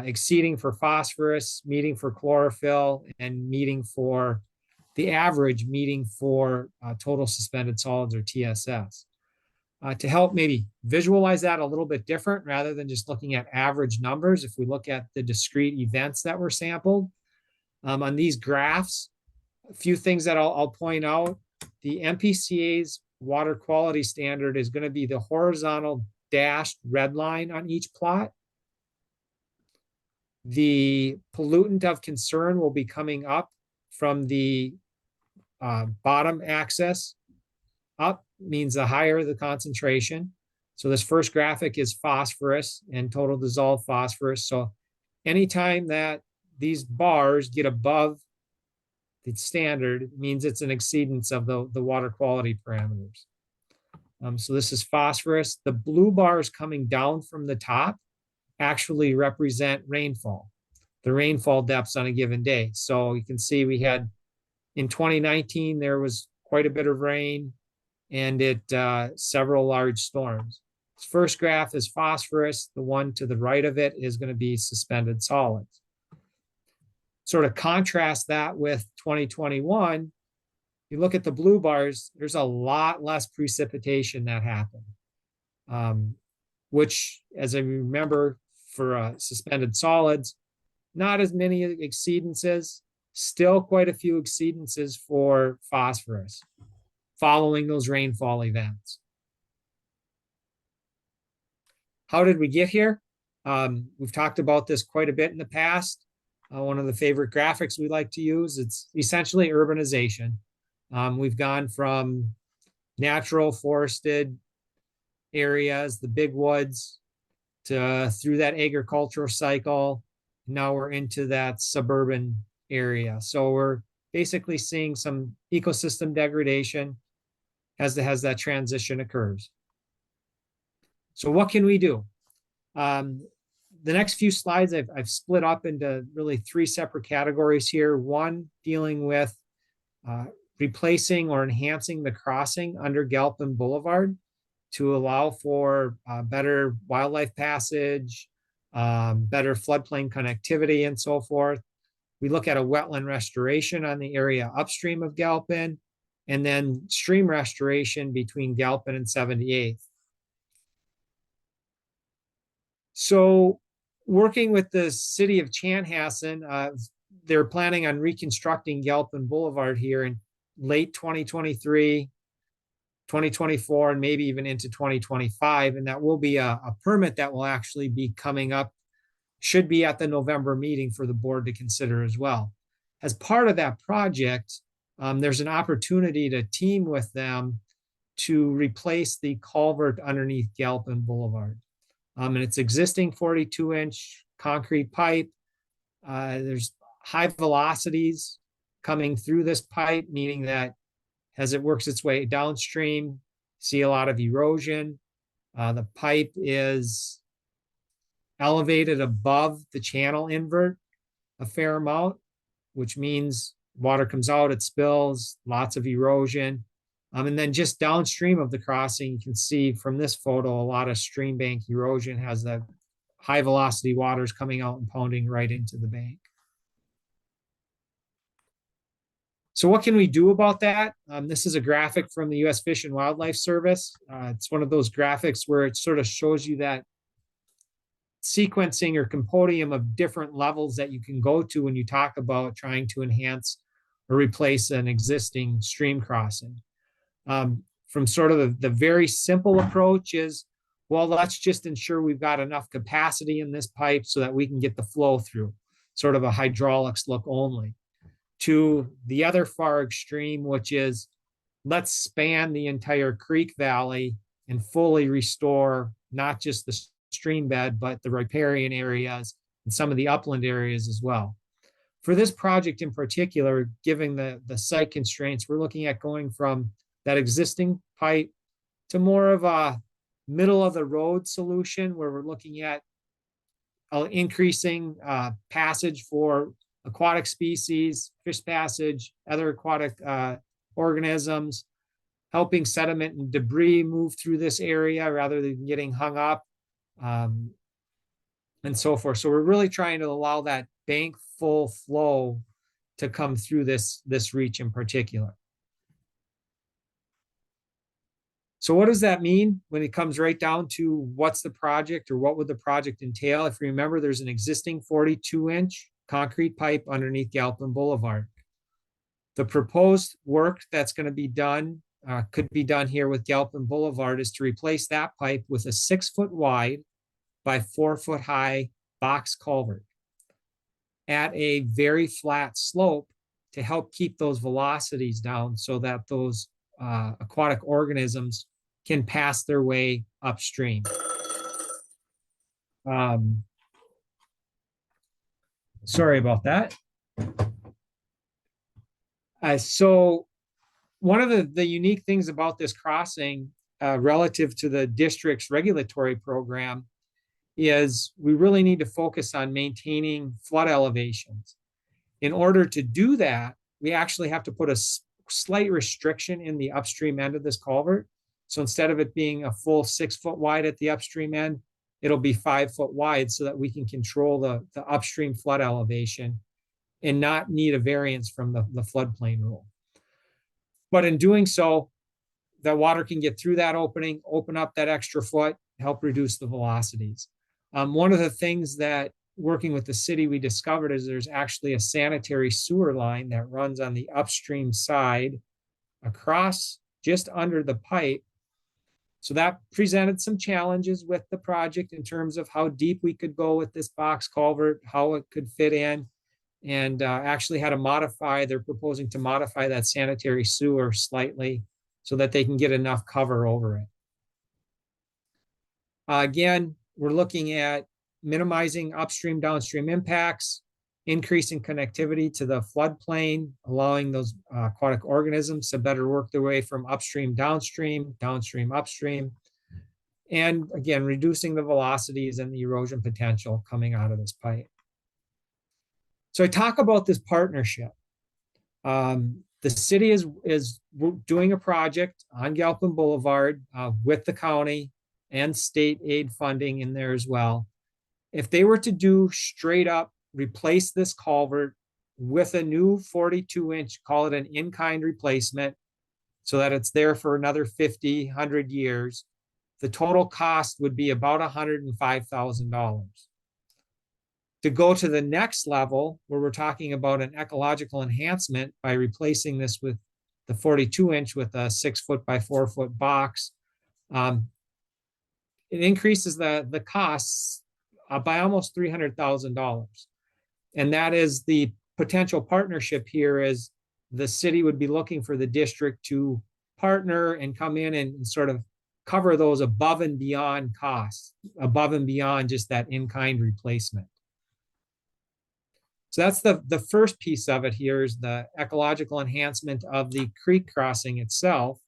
exceeding for phosphorus, meeting for chlorophyll, and meeting for the average meeting for total suspended solids, or TSS. To help maybe visualize that a little bit different, rather than just looking at average numbers, if we look at the discrete events that were sampled on these graphs, a few things that I'll point out. The MPCA's water quality standard is going to be the horizontal dashed red line on each plot. The pollutant of concern will be coming up from the bottom axis. Up means the higher the concentration. So this first graphic is phosphorus and total dissolved phosphorus. So anytime that these bars get above the standard, it means it's an exceedance of the water quality parameters. So this is phosphorus. The blue bars coming down from the top actually represent rainfall, the rainfall depths on a given day. So you can see we had in 2019, there was quite a bit of rain and several large storms. This first graph is phosphorus. The one to the right of it is going to be suspended solids. Sort of contrast that with 2021. You look at the blue bars, there's a lot less precipitation that happened, which, as I remember, for suspended solids, not as many exceedances, still quite a few exceedances for phosphorus following those rainfall events. How did we get here? We've talked about this quite a bit in the past. One of the favorite graphics we like to use, it's essentially urbanization. We've gone from natural forested areas, the big woods, to through that agricultural cycle. Now we're into that suburban area. So we're basically seeing some ecosystem degradation as that transition occurs. So what can we do? The next few slides I've split up into really three separate categories here. One dealing with replacing or enhancing the crossing under Galpin Boulevard to allow for better wildlife passage, better floodplain connectivity, and so forth. We look at a wetland restoration on the area upstream of Galpin, and then stream restoration between Galpin and 78th. So working with the city of Chanhassen, they're planning on reconstructing Galpin Boulevard here in late 2023, 2024, and maybe even into 2025. And that will be a permit that will actually be coming up, should be at the November meeting for the board to consider as well. As part of that project, there's an opportunity to team with them to replace the culvert underneath Galpin Boulevard. And it's existing 42-inch concrete pipe. There's high velocities coming through this pipe, meaning that as it works its way downstream, see a lot of erosion. The pipe is elevated above the channel invert a fair amount, which means water comes out, it spills, lots of erosion. And then just downstream of the crossing, you can see from this photo, a lot of stream bank erosion, has the high velocity waters coming out and pounding right into the bank. So what can we do about that? This is a graphic from the U.S. Fish and Wildlife Service. It's one of those graphics where it sort of shows you that sequencing or compendium of different levels that you can go to when you talk about trying to enhance or replace an existing stream crossing. From sort of the very simple approach is, well, let's just ensure we've got enough capacity in this pipe so that we can get the flow through, sort of a hydraulics look only. To the other far extreme, which is, let's span the entire creek valley and fully restore not just the stream bed, but the riparian areas and some of the upland areas as well. For this project in particular, given the site constraints, we're looking at going from that existing pipe to more of a middle of the road solution, where we're looking at increasing passage for aquatic species, fish passage, other aquatic organisms, helping sediment and debris move through this area rather than getting hung up, and so forth. So we're really trying to allow that bank full flow to come through this reach in particular. So what does that mean when it comes right down to what's the project or what would the project entail? If you remember, there's an existing 42-inch concrete pipe underneath Galpin Boulevard. The proposed work that's going to be done, could be done here with Galpin Boulevard, is to replace that pipe with a 6-foot wide by 4-foot high box culvert at a very flat slope to help keep those velocities down so that those aquatic organisms can pass their way upstream. Sorry about that. So one of the unique things about this crossing relative to the district's regulatory program is we really need to focus on maintaining flood elevations. In order to do that, we actually have to put a slight restriction in the upstream end of this culvert. So instead of it being a full 6-foot wide at the upstream end, it'll be 5-foot wide so that we can control the upstream flood elevation and not need a variance from the floodplain rule. But in doing so, the water can get through that opening, open up that extra foot, help reduce the velocities. One of the things that working with the city we discovered is there's actually a sanitary sewer line that runs on the upstream side across just under the pipe. So that presented some challenges with the project in terms of how deep we could go with this box culvert, how it could fit in, and actually had to modify, they're proposing to modify that sanitary sewer slightly so that they can get enough cover over it. Again, we're looking at minimizing upstream, downstream impacts, increasing connectivity to the floodplain, allowing those aquatic organisms to better work their way from upstream, downstream, downstream, upstream, and again, reducing the velocities and the erosion potential coming out of this pipe. So I talk about this partnership. The city is doing a project on Galpin Boulevard with the county and state aid funding in there as well. If they were to do straight up, replace this culvert with a new 42-inch, call it an in-kind replacement, so that it's there for another 50, 100 years, the total cost would be about $105,000. To go to the next level, where we're talking about an ecological enhancement by replacing this with the 42-inch with a 6-foot by 4-foot box, it increases the costs by almost $300,000. And that is the potential partnership here, is the city would be looking for the district to partner and come in and sort of cover those above and beyond costs, above and beyond just that in-kind replacement. So that's the first piece of it here, is the ecological enhancement of the creek crossing itself.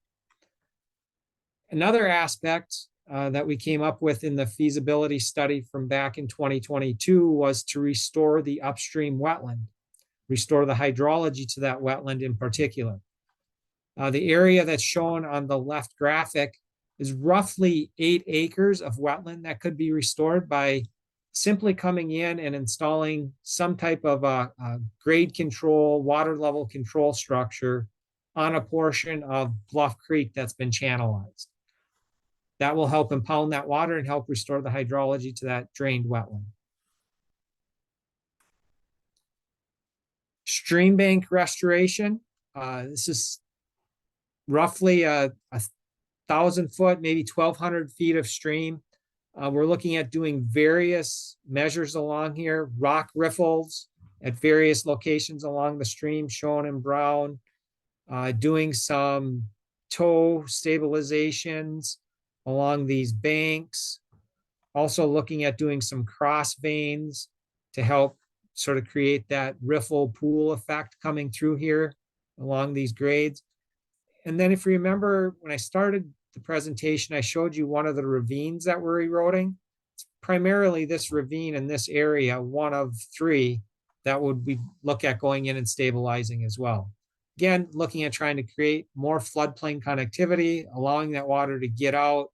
Another aspect that we came up with in the feasibility study from back in 2022 was to restore the upstream wetland, restore the hydrology to that wetland in particular. The area that's shown on the left graphic is roughly 8 acres of wetland that could be restored by simply coming in and installing some type of a grade control, water level control structure on a portion of Bluff Creek that's been channelized. That will help impound that water and help restore the hydrology to that drained wetland. Stream bank restoration. This is roughly a 1,000-foot, maybe 1,200 feet of stream. We're looking at doing various measures along here, rock riffles at various locations along the stream shown in brown, doing some toe stabilizations along these banks, also looking at doing some cross veins to help sort of create that riffle pool effect coming through here along these grades. And then if you remember, when I started the presentation, I showed you one of the ravines that were eroding. It's primarily this ravine in this area, one of 3 that would we look at going in and stabilizing as well. Again, looking at trying to create more floodplain connectivity, allowing that water to get out,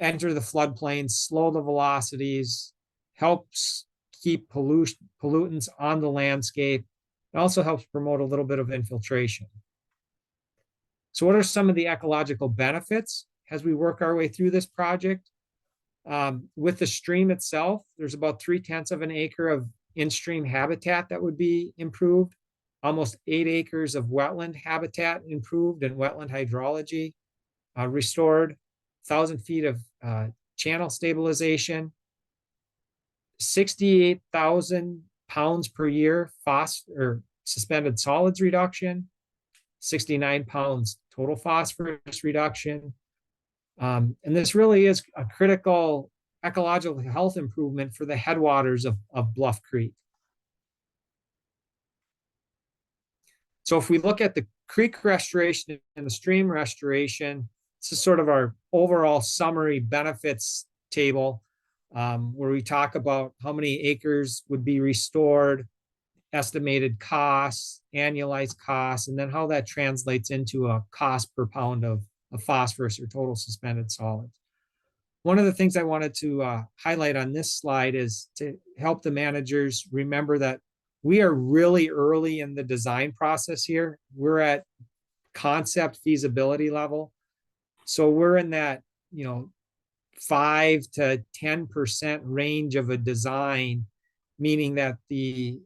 enter the floodplain, slow the velocities, helps keep pollutants on the landscape. It also helps promote a little bit of infiltration. So what are some of the ecological benefits as we work our way through this project? With the stream itself, there's about 0.3 of an acre of in-stream habitat that would be improved, almost 8 acres of wetland habitat improved and wetland hydrology restored, 1,000 feet of channel stabilization, 68,000 pounds per year suspended solids reduction, 69 pounds total phosphorus reduction. And this really is a critical ecological health improvement for the headwaters of Bluff Creek. So if we look at the creek restoration and the stream restoration, this is sort of our overall summary benefits table, where we talk about how many acres would be restored, estimated costs, annualized costs, and then how that translates into a cost per pound of phosphorus or total suspended solids. One of the things I wanted to highlight on this slide is to help the managers remember that we are really early in the design process here. We're at concept feasibility level. So we're in that, 5 to 10% range of a design, meaning that the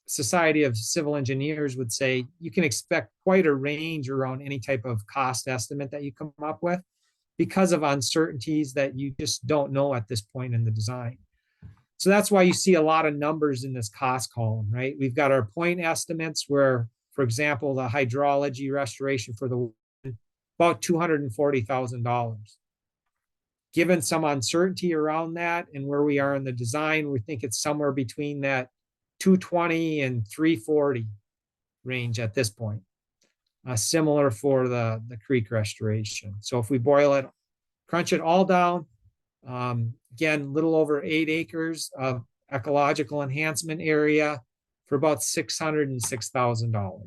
Society of Civil Engineers would say you can expect quite a range around any type of cost estimate that you come up with because of uncertainties that you just don't know at this point in the design. So that's why you see a lot of numbers in this cost column, right? We've got our point estimates where, for example, the hydrology restoration for the about $240,000. Given some uncertainty around that and where we are in the design, we think it's somewhere between that 220 and 340 range at this point. Similar for the creek restoration. So if we boil it, crunch it all down, again, a little over 8 acres of ecological enhancement area for about $606,000.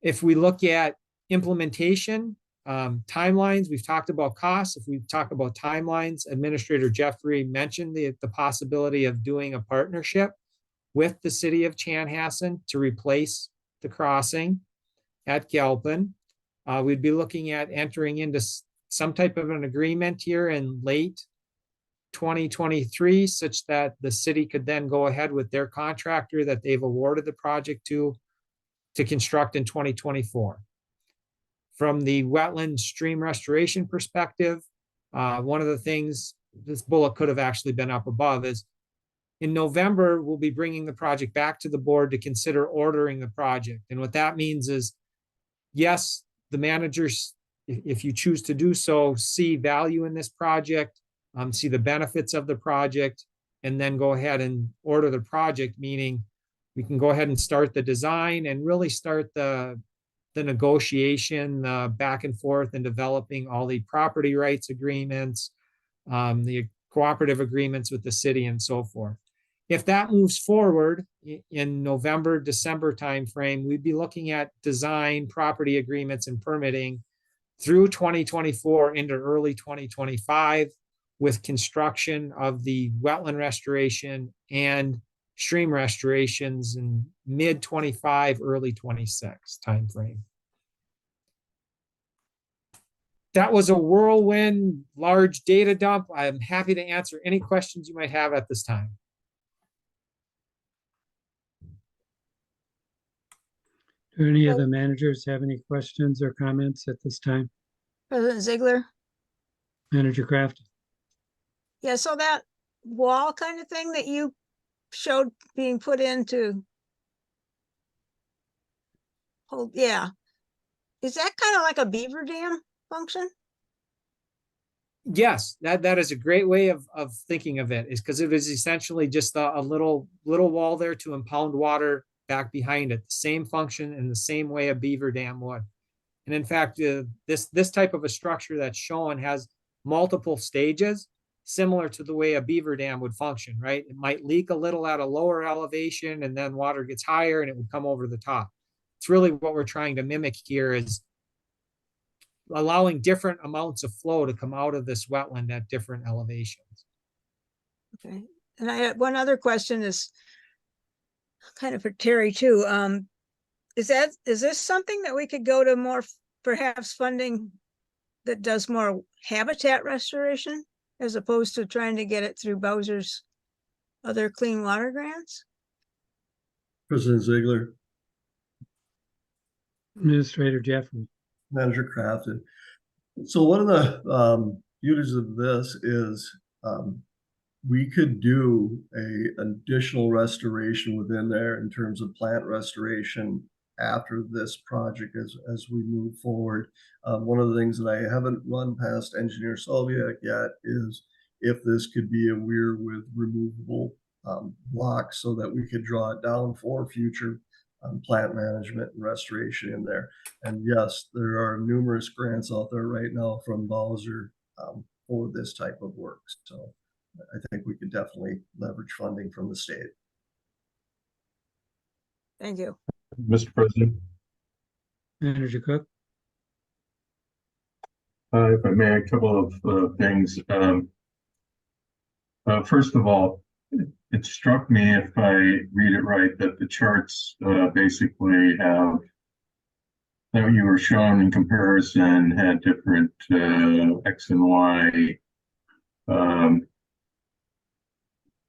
If we look at implementation, timelines, we've talked about costs. If we talk about timelines, Administrator Jeffrey mentioned the possibility of doing a partnership with the city of Chanhassen to replace the crossing at Galpin. We'd be looking at entering into some type of an agreement here in late 2023, such that the city could then go ahead with their contractor that they've awarded the project to construct in 2024. From the wetland stream restoration perspective, one of the things, this bullet could have actually been up above, is in November, we'll be bringing the project back to the board to consider ordering the project. And what that means is, yes, the managers, if you choose to do so, see value in this project, see the benefits of the project, and then go ahead and order the project, meaning we can go ahead and start the design and really start the negotiation back and forth and developing all the property rights agreements, the cooperative agreements with the city and so forth. If that moves forward in November, December timeframe, we'd be looking at design, property agreements, and permitting through 2024 into early 2025 with construction of the wetland restoration and stream restorations in mid 25, early 26 timeframe. That was a whirlwind, large data dump. I'm happy to answer any questions you might have at this time. Do any of the managers have any questions or comments at this time? President Ziegler? Manager Kraft? Yeah, so that wall kind of thing that you showed being put into hold, yeah. Is that kind of like a beaver dam function? Yes, that is a great way of thinking of it, is because it is essentially just a little wall there to impound water back behind it. The same function in the same way a beaver dam would. And in fact, this type of a structure that's shown has multiple stages. similar to the way a beaver dam would function, right? It might leak a little at a lower elevation and then water gets higher and it would come over the top. It's really what we're trying to mimic here is allowing different amounts of flow to come out of this wetland at different elevations. Okay. And I had one other question is kind of for Terry too. Is this something that we could go to more, perhaps funding that does more habitat restoration as opposed to trying to get it through Bowser's other clean water grants? President Ziegler, Administrator Jeffrey. Manager Crafton. So one of the beauties of this is we could do an additional restoration within there in terms of plant restoration after this project as we move forward. One of the things that I haven't run past Engineer Solviak yet is if this could be a weir with removable blocks so that we could draw it down for future plant management and restoration in there. And yes, there are numerous grants out there right now from Bowser for this type of work. So I think we could definitely leverage funding from the state. Thank you. Mr. President, Manager Cook. if I may, a couple of things. First of all, it struck me, if I read it right, that the charts basically have that you were shown in comparison had different X and Y. I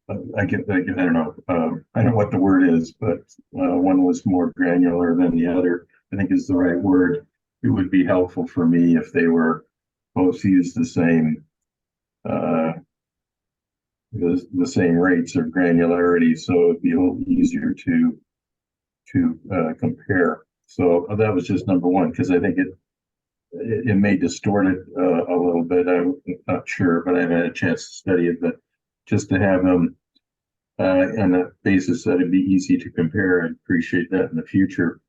don't know. I don't know what the word is, but one was more granular than the other, I think is the right word. It would be helpful for me if they were both used the same rates of granularity, so it'd be a little easier to compare. So that was just number one, because I think it may distort it a little bit. I'm not sure, but I haven't had a chance to study it. But just to have them on a basis that it'd be easy to compare, I'd appreciate that in the future.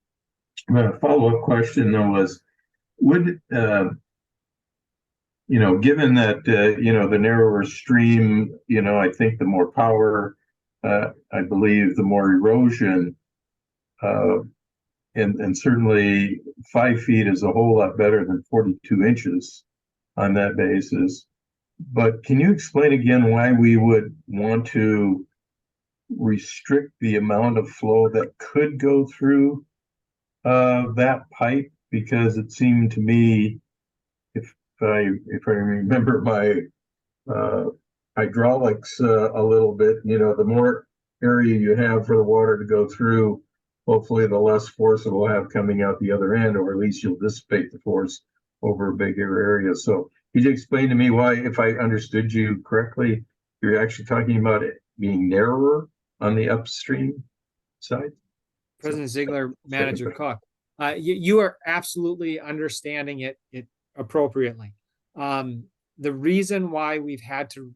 But a follow-up question though was, would given that the narrower stream, I think the more power, I believe the more erosion, and certainly 5 feet is a whole lot better than 42 inches on that basis. But can you explain again why we would want to restrict the amount of flow that could go through that pipe? Because it seemed to me, if I remember my hydraulics a little bit, the more area you have for the water to go through, hopefully the less force it will have coming out the other end, or at least you'll dissipate the force over a bigger area. So could you explain to me why, if I understood you correctly, you're actually talking about it being narrower on the upstream side? President Ziegler, Manager Cook, you are absolutely understanding it appropriately. The reason why we've had to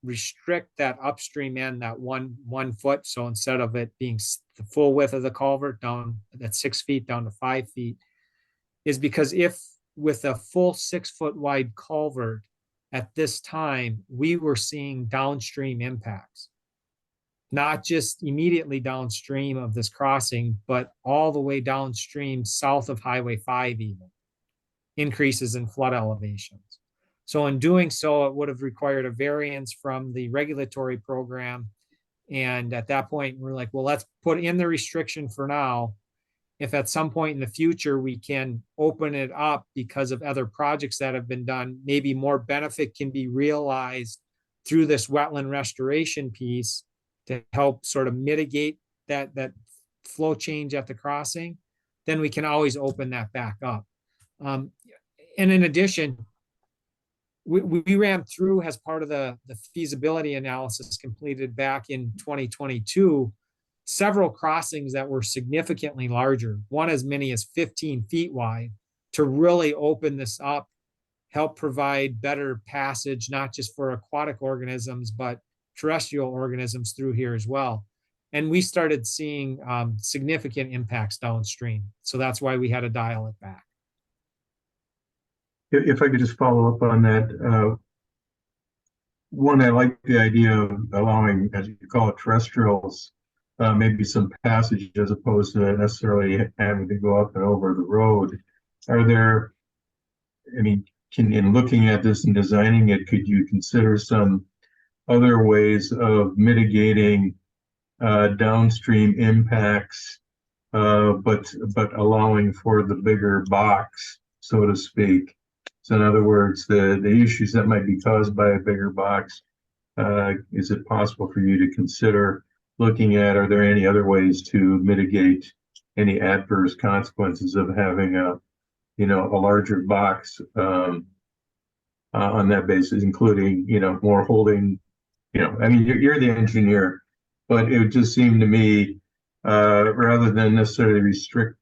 restrict that upstream end, that one foot, so instead of it being the full width of the culvert down at 6 feet down to 5 feet, is because if with a full 6 foot wide culvert at this time, we were seeing downstream impacts, not just immediately downstream of this crossing, but all the way downstream south of Highway 5, even increases in flood elevations. So in doing so, it would have required a variance from the regulatory program. And at that point, we're like, well, let's put in the restriction for now. If at some point in the future, we can open it up because of other projects that have been done, maybe more benefit can be realized through this wetland restoration piece to help sort of mitigate that flow change at the crossing, then we can always open that back up. And in addition, we ran through, as part of the feasibility analysis completed back in 2022, several crossings that were significantly larger, one as many as 15 feet wide, to really open this up, help provide better passage, not just for aquatic organisms, but terrestrial organisms through here as well. And we started seeing significant impacts downstream. So that's why we had to dial it back. If I could just follow up on that, one, I like the idea of allowing, as you call it, terrestrials, maybe some passage as opposed to necessarily having to go up and over the road. Are there, I mean, in looking at this and designing it, could you consider some other ways of mitigating downstream impacts, but allowing for the bigger box, so to speak? So in other words, the issues that might be caused by a bigger box, is it possible for you to consider looking at, are there any other ways to mitigate any adverse consequences of having a larger box on that basis, including, more holding, I mean, you're the engineer, but it would just seem to me, rather than necessarily restrict,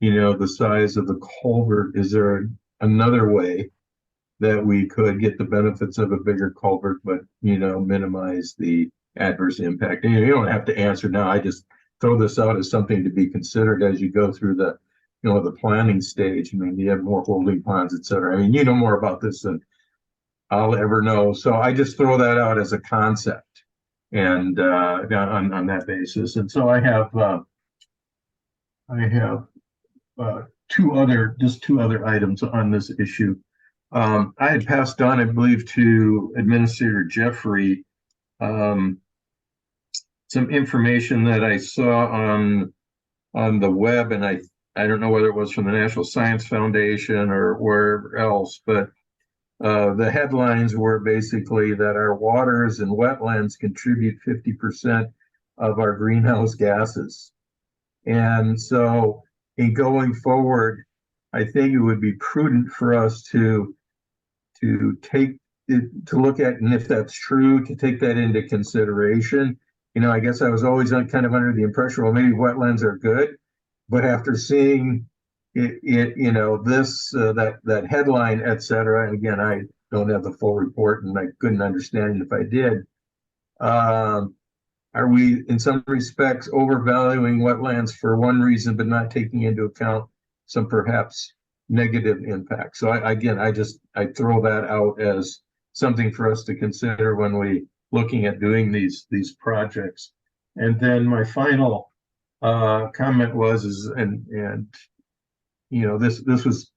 the size of the culvert, is there another way that we could get the benefits of a bigger culvert, but, minimize the adverse impact? And you don't have to answer now. I just throw this out as something to be considered as you go through the, the planning stage. I mean, you have more holding ponds, et cetera. I mean, you know more about this than I'll ever know. So I just throw that out as a concept, and on that basis. And so I have two other items on this issue. I had passed on, I believe, to Administrator Jeffrey some information that I saw on the web, and I don't know whether it was from the National Science Foundation or where else, but the headlines were basically that our waters and wetlands contribute 50% of our greenhouse gases. And so in going forward, I think it would be prudent for us to look at, and if that's true, to take that into consideration. I guess I was always kind of under the impression, well, maybe wetlands are good, but after seeing that headline, et cetera, and again, I don't have the full report and I couldn't understand it if I did. Are we, in some respects, overvaluing wetlands for one reason, but not taking into account some perhaps negative impact? So I throw that out as something for us to consider when we looking at doing these projects. And then my final comment was, this was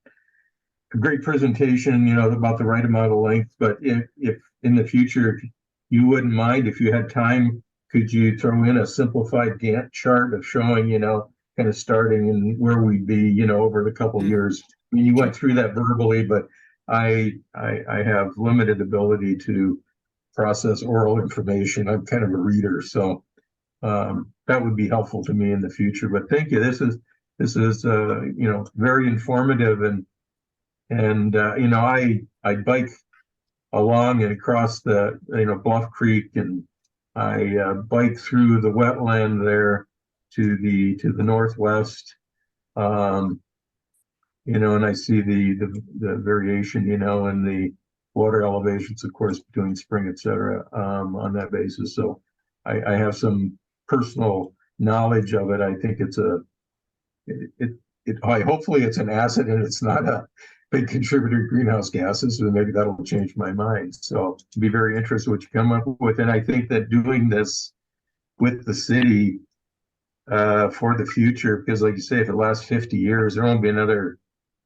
a great presentation, about the right amount of length, but if in the future, if you wouldn't mind, if you had time, could you throw in a simplified Gantt chart of showing, kind of starting and where we'd be, over the couple of years? I mean, you went through that verbally, but I have limited ability to process oral information. I'm kind of a reader, so that would be helpful to me in the future. But thank you. This is very informative, and I bike along and across the Bluff Creek, and I bike through the wetland there to the northwest, and I see the variation, in the water elevations, of course, between spring, et cetera, on that basis. So I have some personal knowledge of it. I think hopefully it's an asset and it's not a big contributor to greenhouse gases, so maybe that'll change my mind. So I'd be very interested what you come up with. And I think that doing this with the city for the future, because like you say, if it lasts 50 years, there won't be another,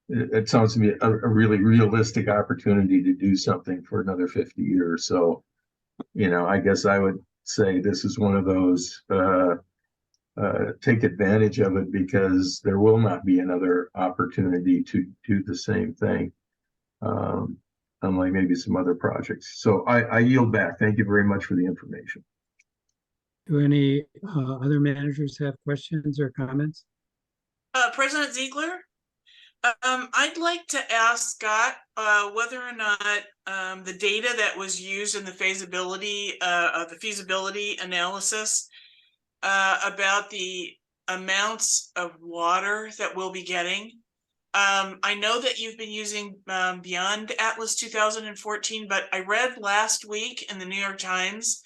it sounds to me a really realistic opportunity to do something for another 50 years. So, I guess I would say this is one of those, take advantage of it, because there will not be another opportunity to do the same thing, unlike maybe some other projects. So I yield back. Thank you very much for the information. Do any other managers have questions or comments? President Ziegler, I'd like to ask Scott whether or not the data that was used in the feasibility analysis about the amounts of water that we'll be getting. I know that you've been using Beyond Atlas 2014, but I read last week in the New York Times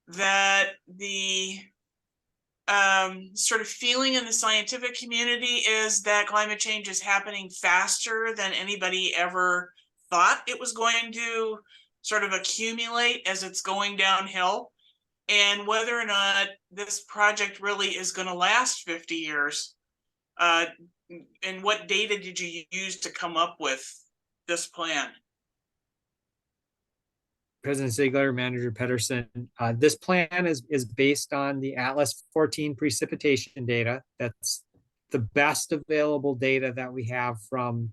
that the sort of feeling in the scientific community is that climate change is happening faster than anybody ever thought it was going to sort of accumulate as it's going downhill, and whether or not this project really is going to last 50 years. And what data did you use to come up with this plan? President Ziegler, Manager Pedersen, this plan is based on the Atlas 14 precipitation data. That's the best available data that we have from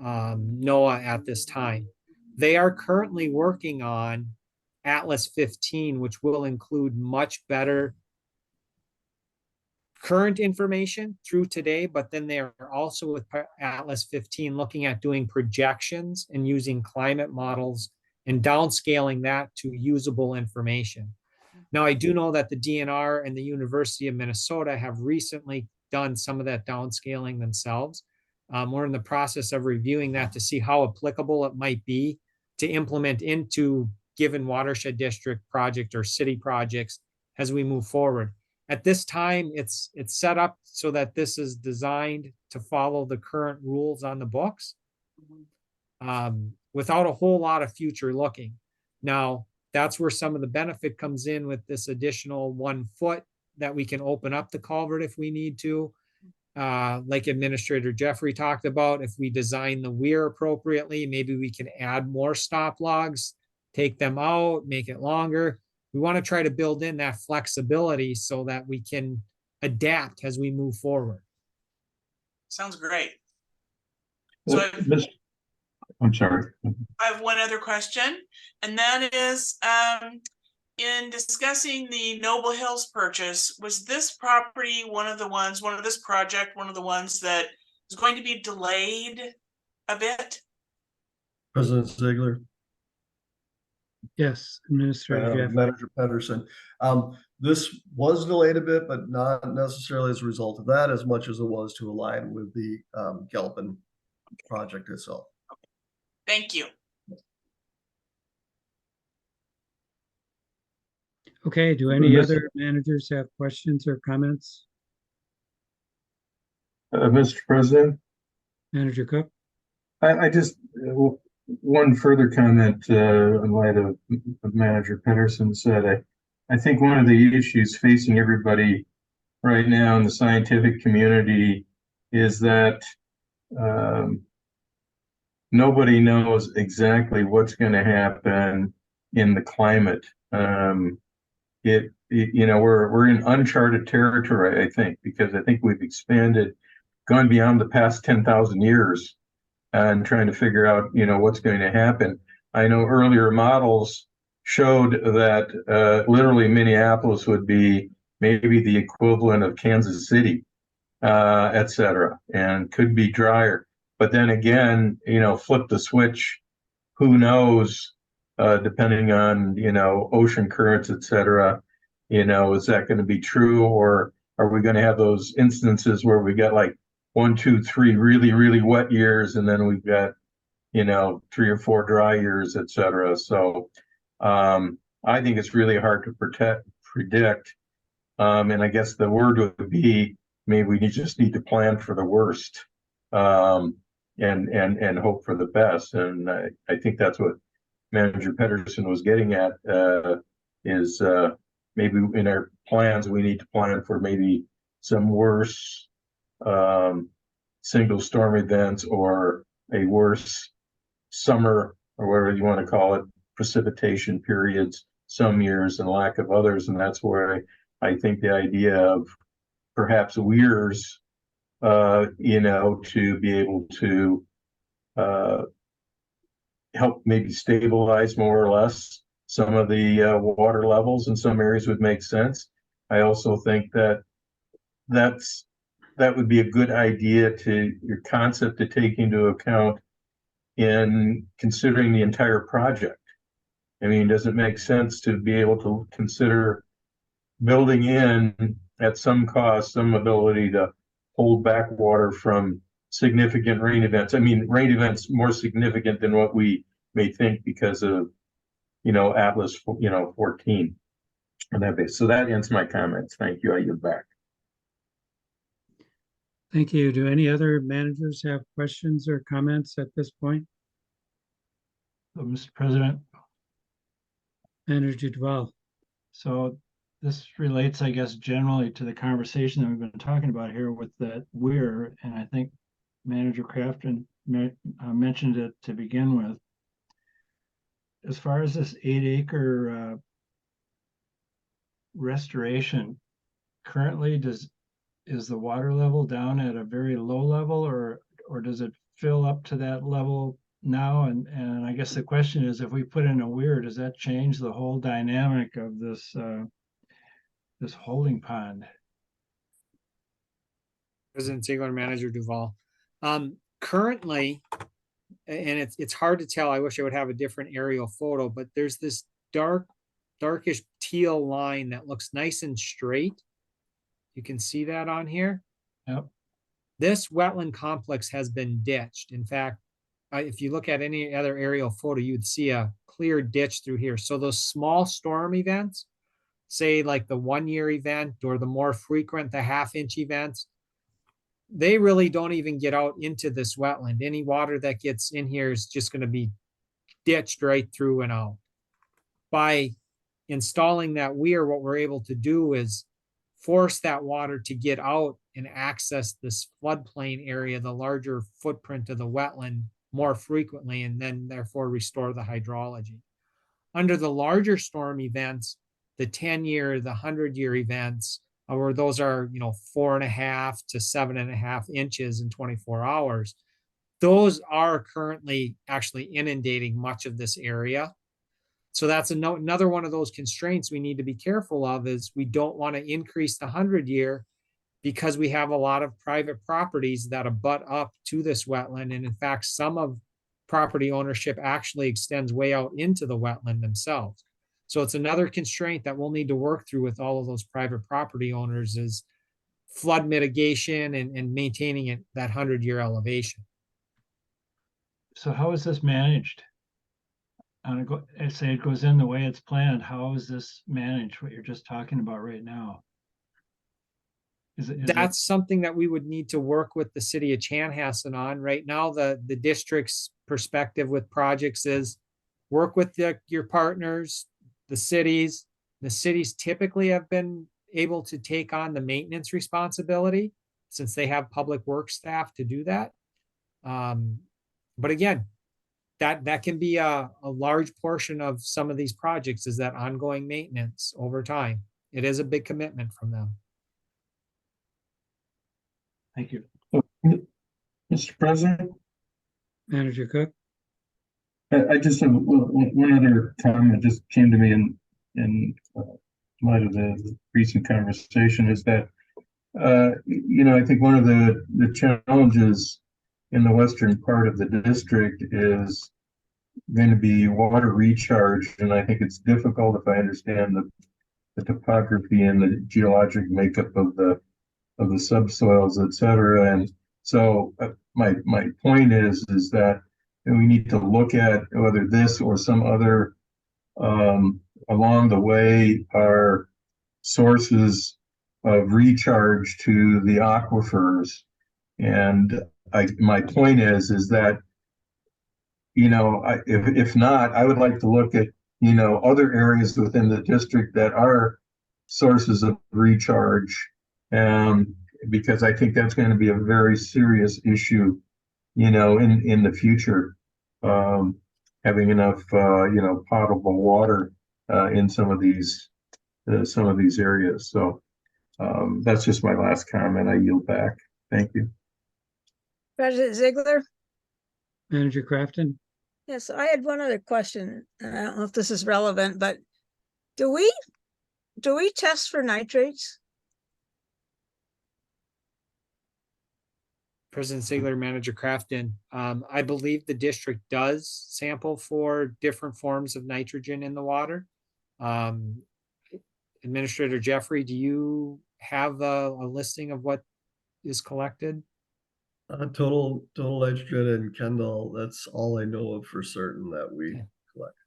NOAA at this time. They are currently working on Atlas 15, which will include much better current information through today, but then they are also with Atlas 15 looking at doing projections and using climate models and downscaling that to usable information. Now, I do know that the DNR and the University of Minnesota have recently done some of that downscaling themselves. We're in the process of reviewing that to see how applicable it might be to implement into given watershed district project or city projects as we move forward. At this time, it's set up so that this is designed to follow the current rules on the books without a whole lot of future looking. Now, that's where some of the benefit comes in with this additional 1 foot that we can open up the culvert if we need to. Like Administrator Jeffrey talked about, if we design the weir appropriately, maybe we can add more stop logs, take them out, make it longer. We want to try to build in that flexibility so that we can adapt as we move forward. Sounds great. Well, I'm sorry. I have one other question, and that is, in discussing the Noble Hills purchase, was this property one of the ones that is going to be delayed a bit? President Ziegler. Yes, Administrator Jeff. Manager Pedersen. This was delayed a bit, but not necessarily as a result of that, as much as it was to align with the Galpin project itself. Thank you. Okay, do any other managers have questions or comments? Mr. President, Manager Cook? I just, one further comment in light of Manager Pedersen said, I think one of the issues facing everybody right now in the scientific community is that nobody knows exactly what's going to happen in the climate. You know, we're in uncharted territory, I think, because I think we've gone beyond the past 10,000 years and trying to figure out, you know, what's going to happen. I know earlier models showed that literally Minneapolis would be maybe the equivalent of Kansas City, et cetera, and could be drier. But then again, you know, flip the switch, who knows, depending on, you know, ocean currents, et cetera, you know, is that going to be true, or are we going to have those instances where we got like 1, 2, 3 really, really wet years, and then we've got, you know, 3 or 4 dry years, et cetera. So I think it's really hard to predict. And I guess the word would be, maybe we just need to plan for the worst and hope for the best. And I think that's what Manager Pedersen was getting at, is maybe in our plans, we need to plan for maybe some worse single storm events, or a worse summer, or whatever you want to call it, precipitation periods some years and lack of others. And that's where I think the idea of perhaps weirs, you know, to be able to help maybe stabilize more or less some of the water levels in some areas would make sense. I also think that that would be a good idea to your concept to take into account in considering the entire project. I mean, does it make sense to be able to consider building in at some cost some ability to hold back water from significant rain events? I mean, rain events more significant than what we may think because of, you know, Atlas, you know, 14 on that base. So that ends my comments. Thank you. I yield back. Thank you. Do any other managers have questions or comments at this point? So, Mr. President, Manager Duval. So this relates, I guess, generally to the conversation that we've been talking about here with that weir, and I think Manager Crafton mentioned it to begin with. As far as this 8-acre restoration, currently is the water level down at a very low level, or does it fill up to that level now? And I guess the question is, if we put in a weir, does that change the whole dynamic of this this holding pond? President Ziegler, Manager Duval. Currently, and it's hard to tell. I wish I would have a different aerial photo, but there's this darkish teal line that looks nice and straight. You can see that on here. Yep. This wetland complex has been ditched. In fact, if you look at any other aerial photo, you'd see a clear ditch through here. So those small storm events, say like the 1-year event or the more frequent, the half-inch events, they really don't even get out into this wetland. Any water that gets in here is just going to be ditched right through and out. By installing that weir, what we're able to do is force that water to get out and access this floodplain area, the larger footprint of the wetland, more frequently, and then therefore restore the hydrology. Under the larger storm events, the 10-year, the 100-year events, where those are, 4.5 to 7.5 inches in 24 hours, those are currently actually inundating much of this area. So that's another one of those constraints we need to be careful of, is we don't want to increase the 100-year because we have a lot of private properties that abut up to this wetland. And in fact, some of property ownership actually extends way out into the wetland themselves. So it's another constraint that we'll need to work through with all of those private property owners, is flood mitigation and maintaining it that 100-year elevation. So how is this managed? Say it goes in the way it's planned. How is this managed, what you're just talking about right now? That's something that we would need to work with the city of Chanhassen on. Right now, the district's perspective with projects is work with your partners, the cities. The cities typically have been able to take on the maintenance responsibility since they have public works staff to do that. But again, that can be a large portion of some of these projects, is that ongoing maintenance over time. It is a big commitment from them. Thank you. Mr. President, Manager Cook. I just have one other comment that just came to me in light of the recent conversation, is that, I think one of the challenges in the western part of the district is going to be water recharge. And I think it's difficult, if I understand the topography and the geologic makeup of the subsoils, et cetera. And so my point is that we need to look at whether this or some other along the way are sources of recharge to the aquifers. And my point is that, if not, I would like to look at, other areas within the district that are sources of recharge. Because I think that's going to be a very serious issue, in the future, having enough, potable water in some of these areas. So that's just my last comment. I yield back. Thank you. President Ziegler? Manager Crafton. Yes, I had one other question. I don't know if this is relevant, but do we test for nitrates? President Ziegler, Manager Crafton. I believe the district does sample for different forms of nitrogen in the water. Administrator Jeffrey, do you have a listing of what is collected? Total nitrogen and Kendall, that's all I know of for certain that we collect.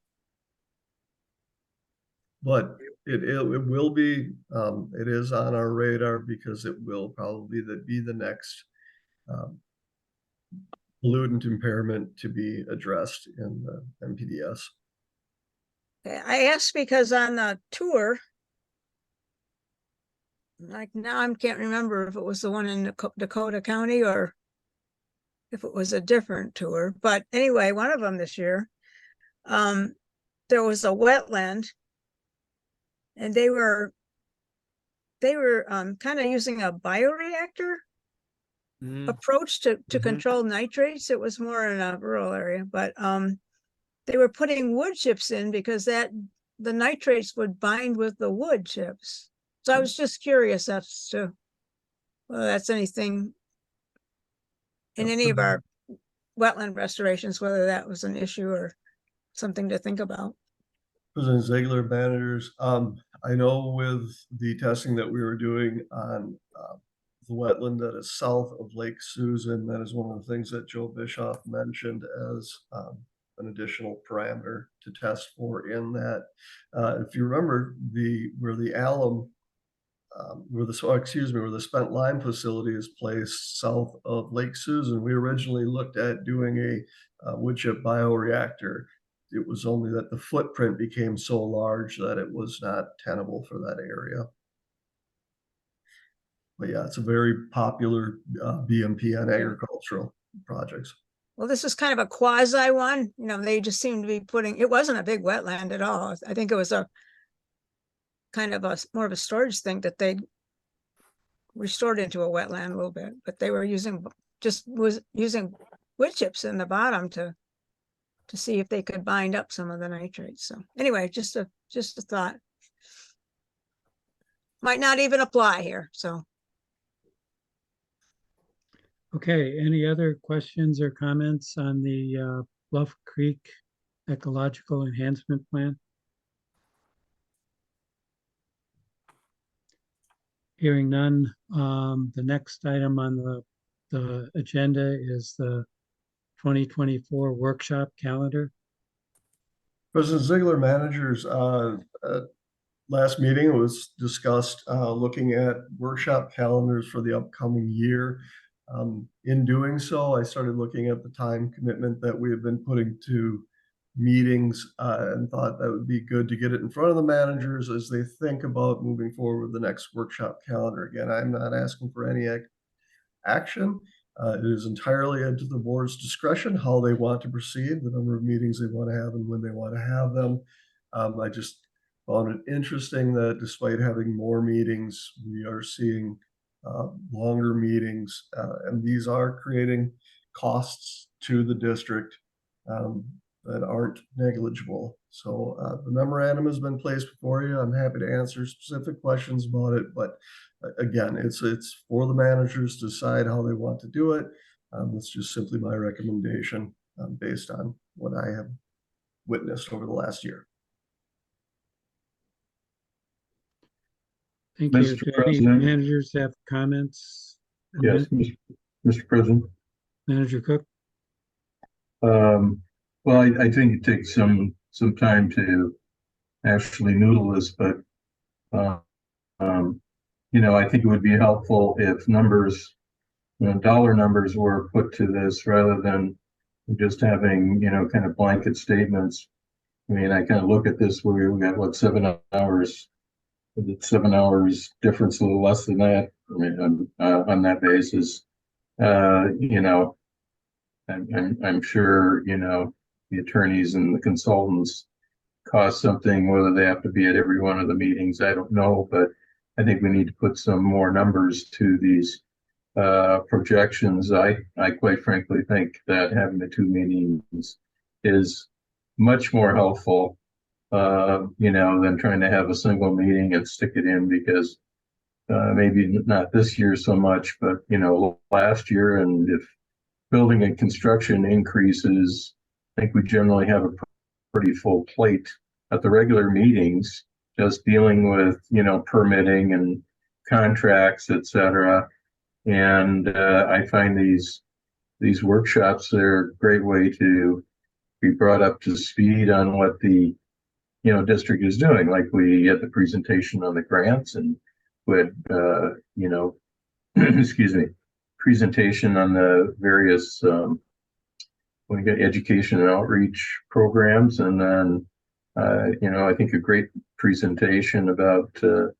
But it will be, it is on our radar, because it will probably be the next pollutant impairment to be addressed in the MPDS. Okay, I asked because on the tour, like now I can't remember if it was the one in Dakota County or if it was a different tour, but anyway, one of them this year, there was a wetland and they were kind of using a bioreactor approach to control nitrates. It was more in a rural area, but they were putting wood chips in because the nitrates would bind with the wood chips. So I was just curious as to whether that's anything in any of our wetland restorations, whether that was an issue or something to think about. President Ziegler, managers, I know with the testing that we were doing on the wetland that is south of Lake Susan, that is one of the things that Joe Bischoff mentioned as an additional parameter to test for in that. If you remember where the alum, where the spent lime facility is placed south of Lake Susan, we originally looked at doing a wood chip bioreactor. It was only that the footprint became so large that it was not tenable for that area. But yeah, it's a very popular BMP on agricultural projects. Well, this is kind of a quasi one. You know, they just seem to be it wasn't a big wetland at all. I think it was a kind of more of a storage thing that they restored into a wetland a little bit, but they were using wood chips in the bottom to see if they could bind up some of the nitrates. So anyway, just a thought. Might not even apply here, so. Okay, any other questions or comments on the Bluff Creek Ecological Enhancement Plan? Hearing none, the next item on the agenda is the 2024 workshop calendar. President Ziegler, managers, last meeting it was discussed looking at workshop calendars for the upcoming year. In doing so, I started looking at the time commitment that we have been putting to meetings and thought that would be good to get it in front of the managers as they think about moving forward with the next workshop calendar. Again, I'm not asking for any action. It is entirely up to the board's discretion how they want to proceed, the number of meetings they want to have and when they want to have them. I just found it interesting that despite having more meetings, we are seeing longer meetings, and these are creating costs to the district that aren't negligible. So the memorandum has been placed before you. I'm happy to answer specific questions about it, but again, it's for the managers to decide how they want to do it. It's just simply my recommendation based on what I have witnessed over the last year. Thank you. Mr. Do any President. managers have comments? Yes, Mr. President. Manager Cook? Well, I think it takes some time to actually noodle this, but I think it would be helpful if numbers, dollar numbers were put to this rather than just having, kind of blanket statements. I mean, I kind of look at this where we got 7 hours. 7 hours difference, a little less than that. I mean, on that basis, I'm sure the attorneys and the consultants cost something. Whether they have to be at every one of the meetings, I don't know. But I think we need to put some more numbers to these projections. I quite frankly think that having the 2 meetings is much more helpful than trying to have a single meeting and stick it in, because maybe not this year so much, but last year, and if building and construction increases, I think we generally have a pretty full plate at the regular meetings, just dealing with permitting and contracts, etc. And I find these workshops are a great way to be brought up to speed on what the district is doing. Like we had the presentation on the grants, and with excuse me, presentation on the various when you get education and outreach programs, and then I think a great presentation about the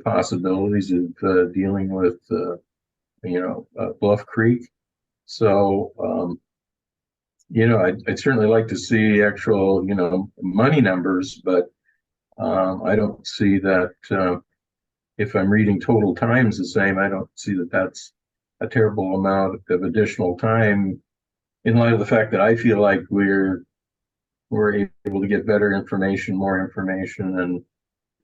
possibilities of dealing with, Bluff Creek. So, I'd certainly like to see actual, money numbers, but I don't see that if I'm reading total times the same, I don't see that that's a terrible amount of additional time in light of the fact that I feel like we're able to get better information, more information, and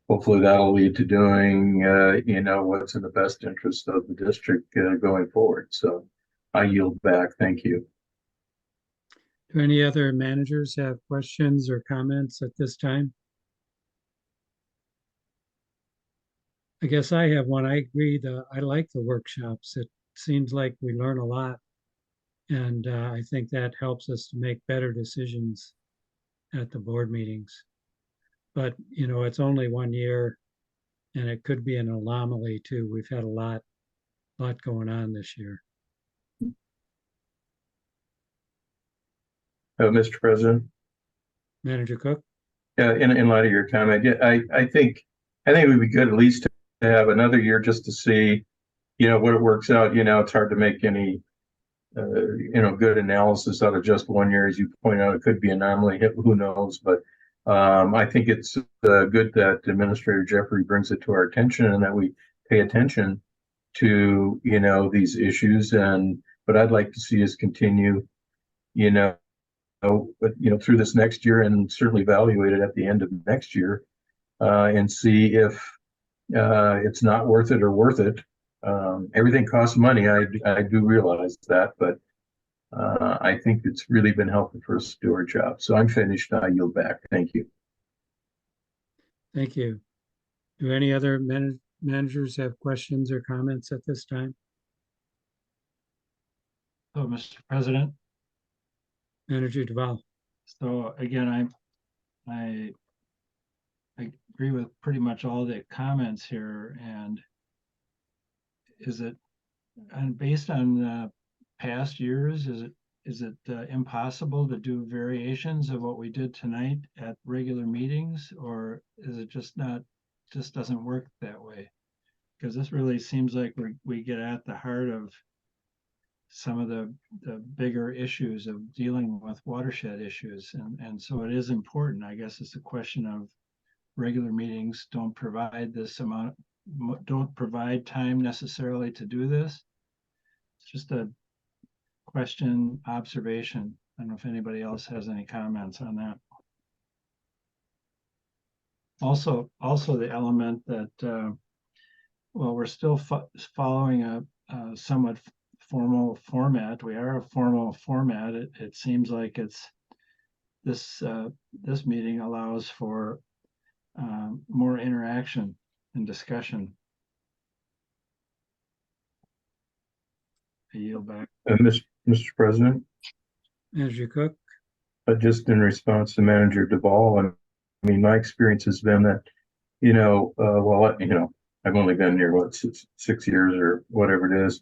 hopefully that'll lead to doing, what's in the best interest of the district going forward. So I yield back. Thank you. Do any other managers have questions or comments at this time? I guess I have one. I agree I like the workshops. It seems like we learn a lot. And I think that helps us to make better decisions at the board meetings. But, it's only 1 year and it could be an anomaly too. We've had a lot going on this year. Mr. President. Manager Cook? Yeah, in light of your comment, yeah, I think it would be good at least to have another year just to see, what it works out. It's hard to make any, good analysis out of just 1 year. As you point out, it could be an anomaly, who knows? But I think it's good that Administrator Jeffrey brings it to our attention and that we pay attention to, these issues. But I'd like to see us continue, through this next year and certainly evaluate it at the end of next year and see if it's not worth it or worth it. Everything costs money. I do realize that, but I think it's really been helpful for us to do our job. So I'm finished. I yield back. Thank you. Thank you. Do any other managers have questions or comments at this time? So, Mr. President. Manager Duval. So again, I agree with pretty much all the comments here. And based on past years, is it impossible to do variations of what we did tonight at regular meetings, or is it just doesn't work that way? Because this really seems like we get at the heart of some of the bigger issues of dealing with watershed issues. And so it is important. I guess it's a question of regular meetings don't provide time necessarily to do this. It's just a question, observation. I don't know if anybody else has any comments on that. Also the element that, we're still following a somewhat formal format. We are a formal format. It seems like this meeting allows for more interaction and discussion. I yield back. Mr. President. Manager Cook. Just in response to Manager Duval, I mean, my experience has been that, I've only been here, 6 years or whatever it is.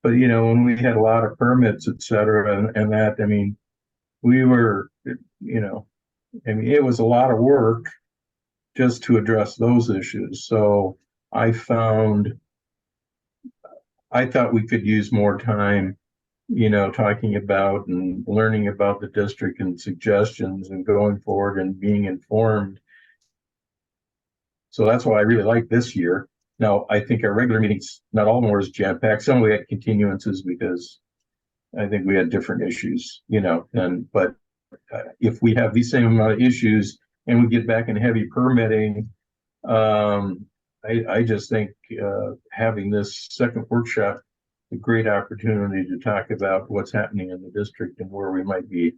But, when we had a lot of permits, et cetera, and that, I mean, we were, it was a lot of work just to address those issues. So I thought we could use more time, talking about and learning about the district and suggestions and going forward and being informed. So that's why I really like this year. Now, I think our regular meetings, not all of them were as jam-packed. Some we had continuances because I think we had different issues, but if we have the same amount of issues and we get back in heavy permitting, I just think having this second workshop is a great opportunity to talk about what's happening in the district and where we might be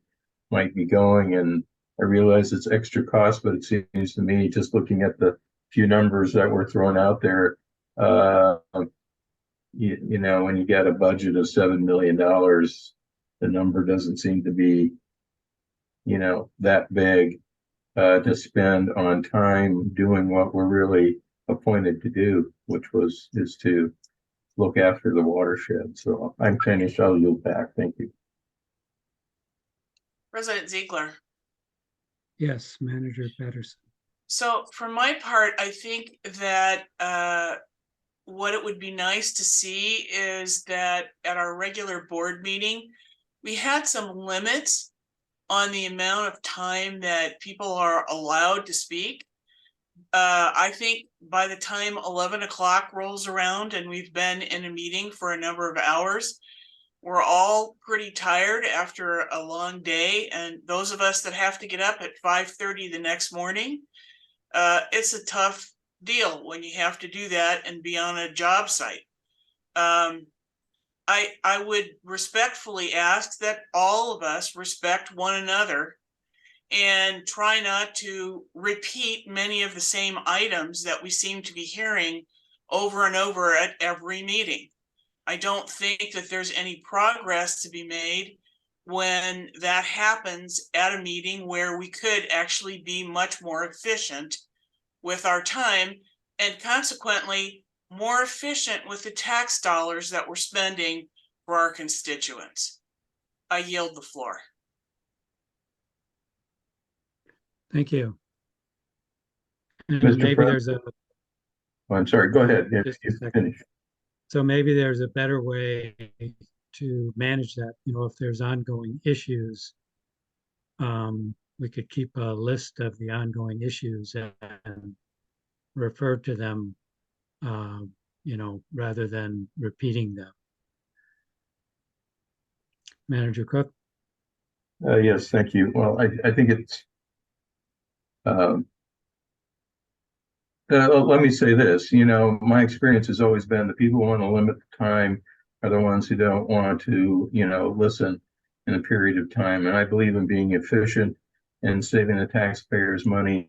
going. And I realize it's extra cost, but it seems to me, just looking at the few numbers that were thrown out there, when you get a budget of $7 million, the number doesn't seem to be, that big to spend on time doing what we're really appointed to do, which is to look after the watershed. So I'm finished. I'll yield back. Thank you. President Ziegler. Yes, Manager Patterson. So for my part, I think that what it would be nice to see is that at our regular board meeting, we had some limits on the amount of time that people are allowed to speak. I think by the time 11 o'clock rolls around and we've been in a meeting for a number of hours, we're all pretty tired after a long day. And those of us that have to get up at 5:30 the next morning, it's a tough deal when you have to do that and be on a job site. I would respectfully ask that all of us respect one another and try not to repeat many of the same items that we seem to be hearing over and over at every meeting. I don't think that there's any progress to be made when that happens at a meeting where we could actually be much more efficient with our time and consequently more efficient with the tax dollars that we're spending for our constituents. I yield the floor. Thank you. And Mr. maybe there's a, I'm sorry, go ahead. Just a You second. finish. so maybe there's a better way to manage that. You know, if there's ongoing issues, we could keep a list of the ongoing issues and refer to them, you know, rather than repeating them. Manager Cook? Yes, thank you. Well, I think it's, let me say this, you know, my experience has always been the people who want to limit the time are the ones who don't want to, you know, listen in a period of time. And I believe in being efficient and saving the taxpayers money.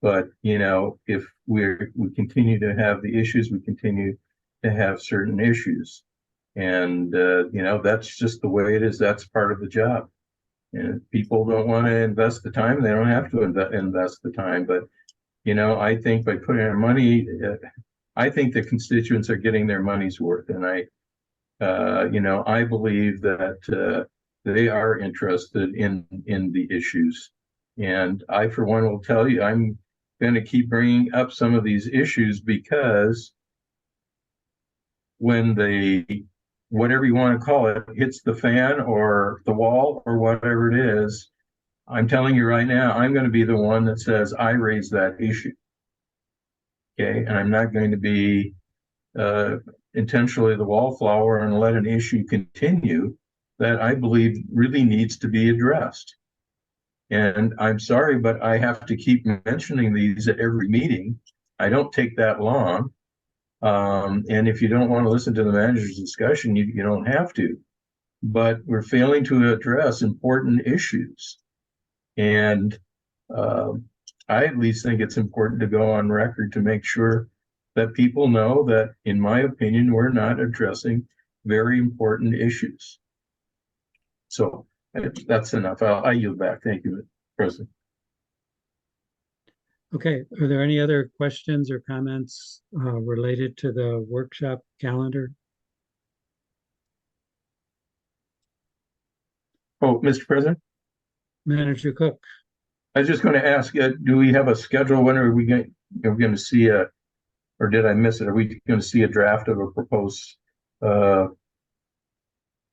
But, you know, if we continue to have the issues, we continue to have certain issues. And, you know, that's just the way it is. That's part of the job. And if people don't want to invest the time, they don't have to invest the time. But, you know, I think by putting our money, I think the constituents are getting their money's worth. And you know, I believe that they are interested in the issues. And I, for one, will tell you, I'm going to keep bringing up some of these issues because when whatever you want to call it, hits the fan or the wall or whatever it is, I'm telling you right now, I'm going to be the one that says I raised that issue. Okay, and I'm not going to be intentionally the wallflower and let an issue continue that I believe really needs to be addressed. And I'm sorry, but I have to keep mentioning these at every meeting. I don't take that long. And if you don't want to listen to the manager's discussion, you don't have to. But we're failing to address important issues. And I at least think it's important to go on record to make sure that people know that, in my opinion, we're not addressing very important issues. So that's enough. I yield back. Thank you, President. Okay, are there any other questions or comments related to the workshop calendar? Oh, Mr. President? Manager Cook? I was just going to ask, do we have a schedule? When are we going to see or did I miss it? Are we going to see a draft of a proposed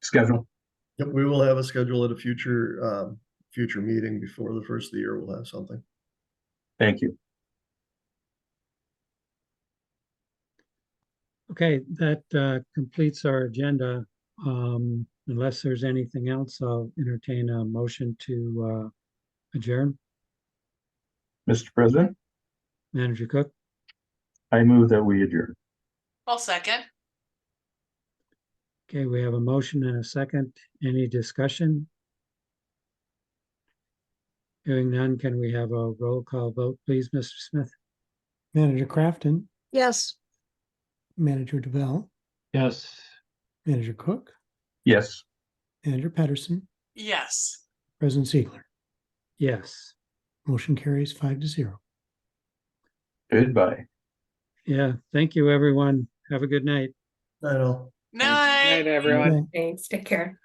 schedule? Yep, we will have a schedule at a future meeting before the first of the year. We'll have something. Thank you. Okay, that completes our agenda. Unless there's anything else, I'll entertain a motion to adjourn. Mr. President, Manager Cook? I move that we adjourn. I'll second. Okay, we have a motion and a second. Any discussion? Hearing none, can we have a roll call vote, please, Mr. Smith? Manager Crafton, Yes. Manager DeVell, Yes. Manager Cook, Yes. Manager Pedersen, Yes. President Ziegler. Yes. Motion carries 5-0. Goodbye. Yeah, thank you, everyone. Have a good night. I know. Night. Night, everyone. Okay. Thanks. Take care.